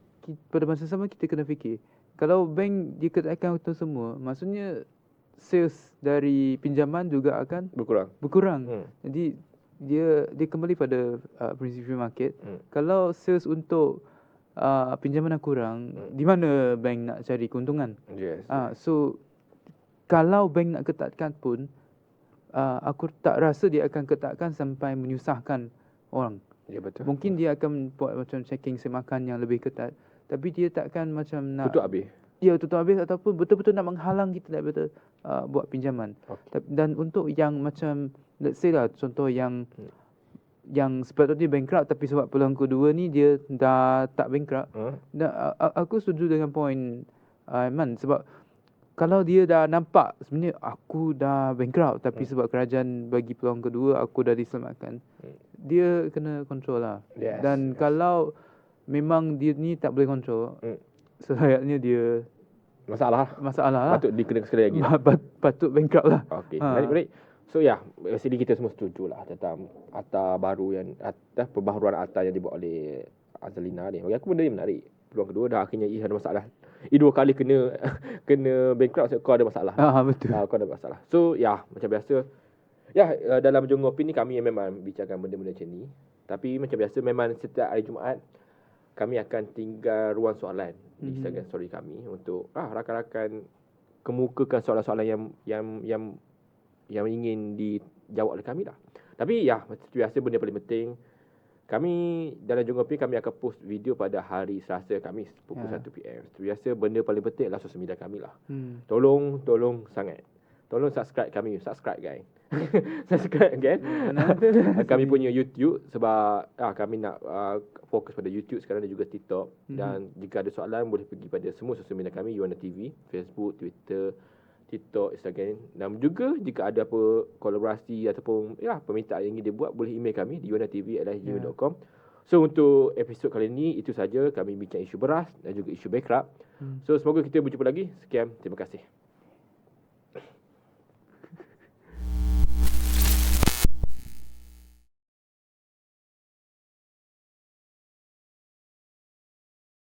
pada masa sama kita kena fikir, kalau bank diketatkan untuk semua, maksudnya sales dari pinjaman juga akan berkurang. Jadi dia kembali pada prinsip free market. Kalau sales untuk pinjaman kurang, di mana bank nak cari keuntungan? So kalau bank nak ketatkan pun, aku tak rasa dia akan ketatkan sampai menyusahkan orang. Ya, betul. Mungkin dia akan buat macam checking semakan yang lebih ketat, tapi dia takkan macam nak tutup habis. Ya, tutup habis ataupun betul-betul nak menghalang kita daripada buat pinjaman. Dan untuk yang macam let's say lah, contoh yang sepatutnya bankrupt tapi sebab peluang kedua ni dia dah tak bankrupt. Dan aku setuju dengan point Aiman, sebab kalau dia dah nampak sebenarnya aku dah bankrupt tapi sebab kerajaan bagi peluang kedua aku dah diselamatkan, dia kena control lah. Dan kalau memang dia ni tak boleh control, selayaknya dia masalah lah. Patut dikena sekali lagi. Patut bankrupt lah. Okey, menarik. So basically kita semua setuju lah tentang akta baru perbaharuan akta yang dibuat oleh Azalina ni. Bagi aku benda yang menarik. Peluang kedua dah akhirnya ada masalah. Dua kali kena bankrupt, so kau ada masalah. Betul. Kau ada masalah. So macam biasa. Dalam Jonggo Opini kami memang bicarakan benda-benda macam ni. Tapi macam biasa memang setiap hari Jumaat kami akan tinggal ruang soalan di Instagram story kami untuk rakan-rakan kemukakan soalan-soalan yang ingin dijawab oleh kami lah. Tapi seperti biasa benda paling penting, kami dalam Jonggo Opini kami akan post video pada hari Selasa Khamis pukul 1 PM. Seperti biasa benda paling penting adalah sosial media kami lah. Tolong sangat. Tolong subscribe kami. Subscribe guys. Subscribe kan. Kami punya YouTube sebab kami nak fokus pada YouTube sekarang dan juga TikTok. Dan jika ada soalan boleh pergi pada semua sosial media kami, Yuana TV, Facebook, Twitter, TikTok, Instagram. Dan juga jika ada apa kolaborasi ataupun permintaan yang ingin dibuat, boleh email kami di yuanatv@gmail.com. So untuk episod kali ini itu saja, kami bincang isu beras dan juga isu bankrupt. So semoga kita berjumpa lagi. Sekian, terima kasih.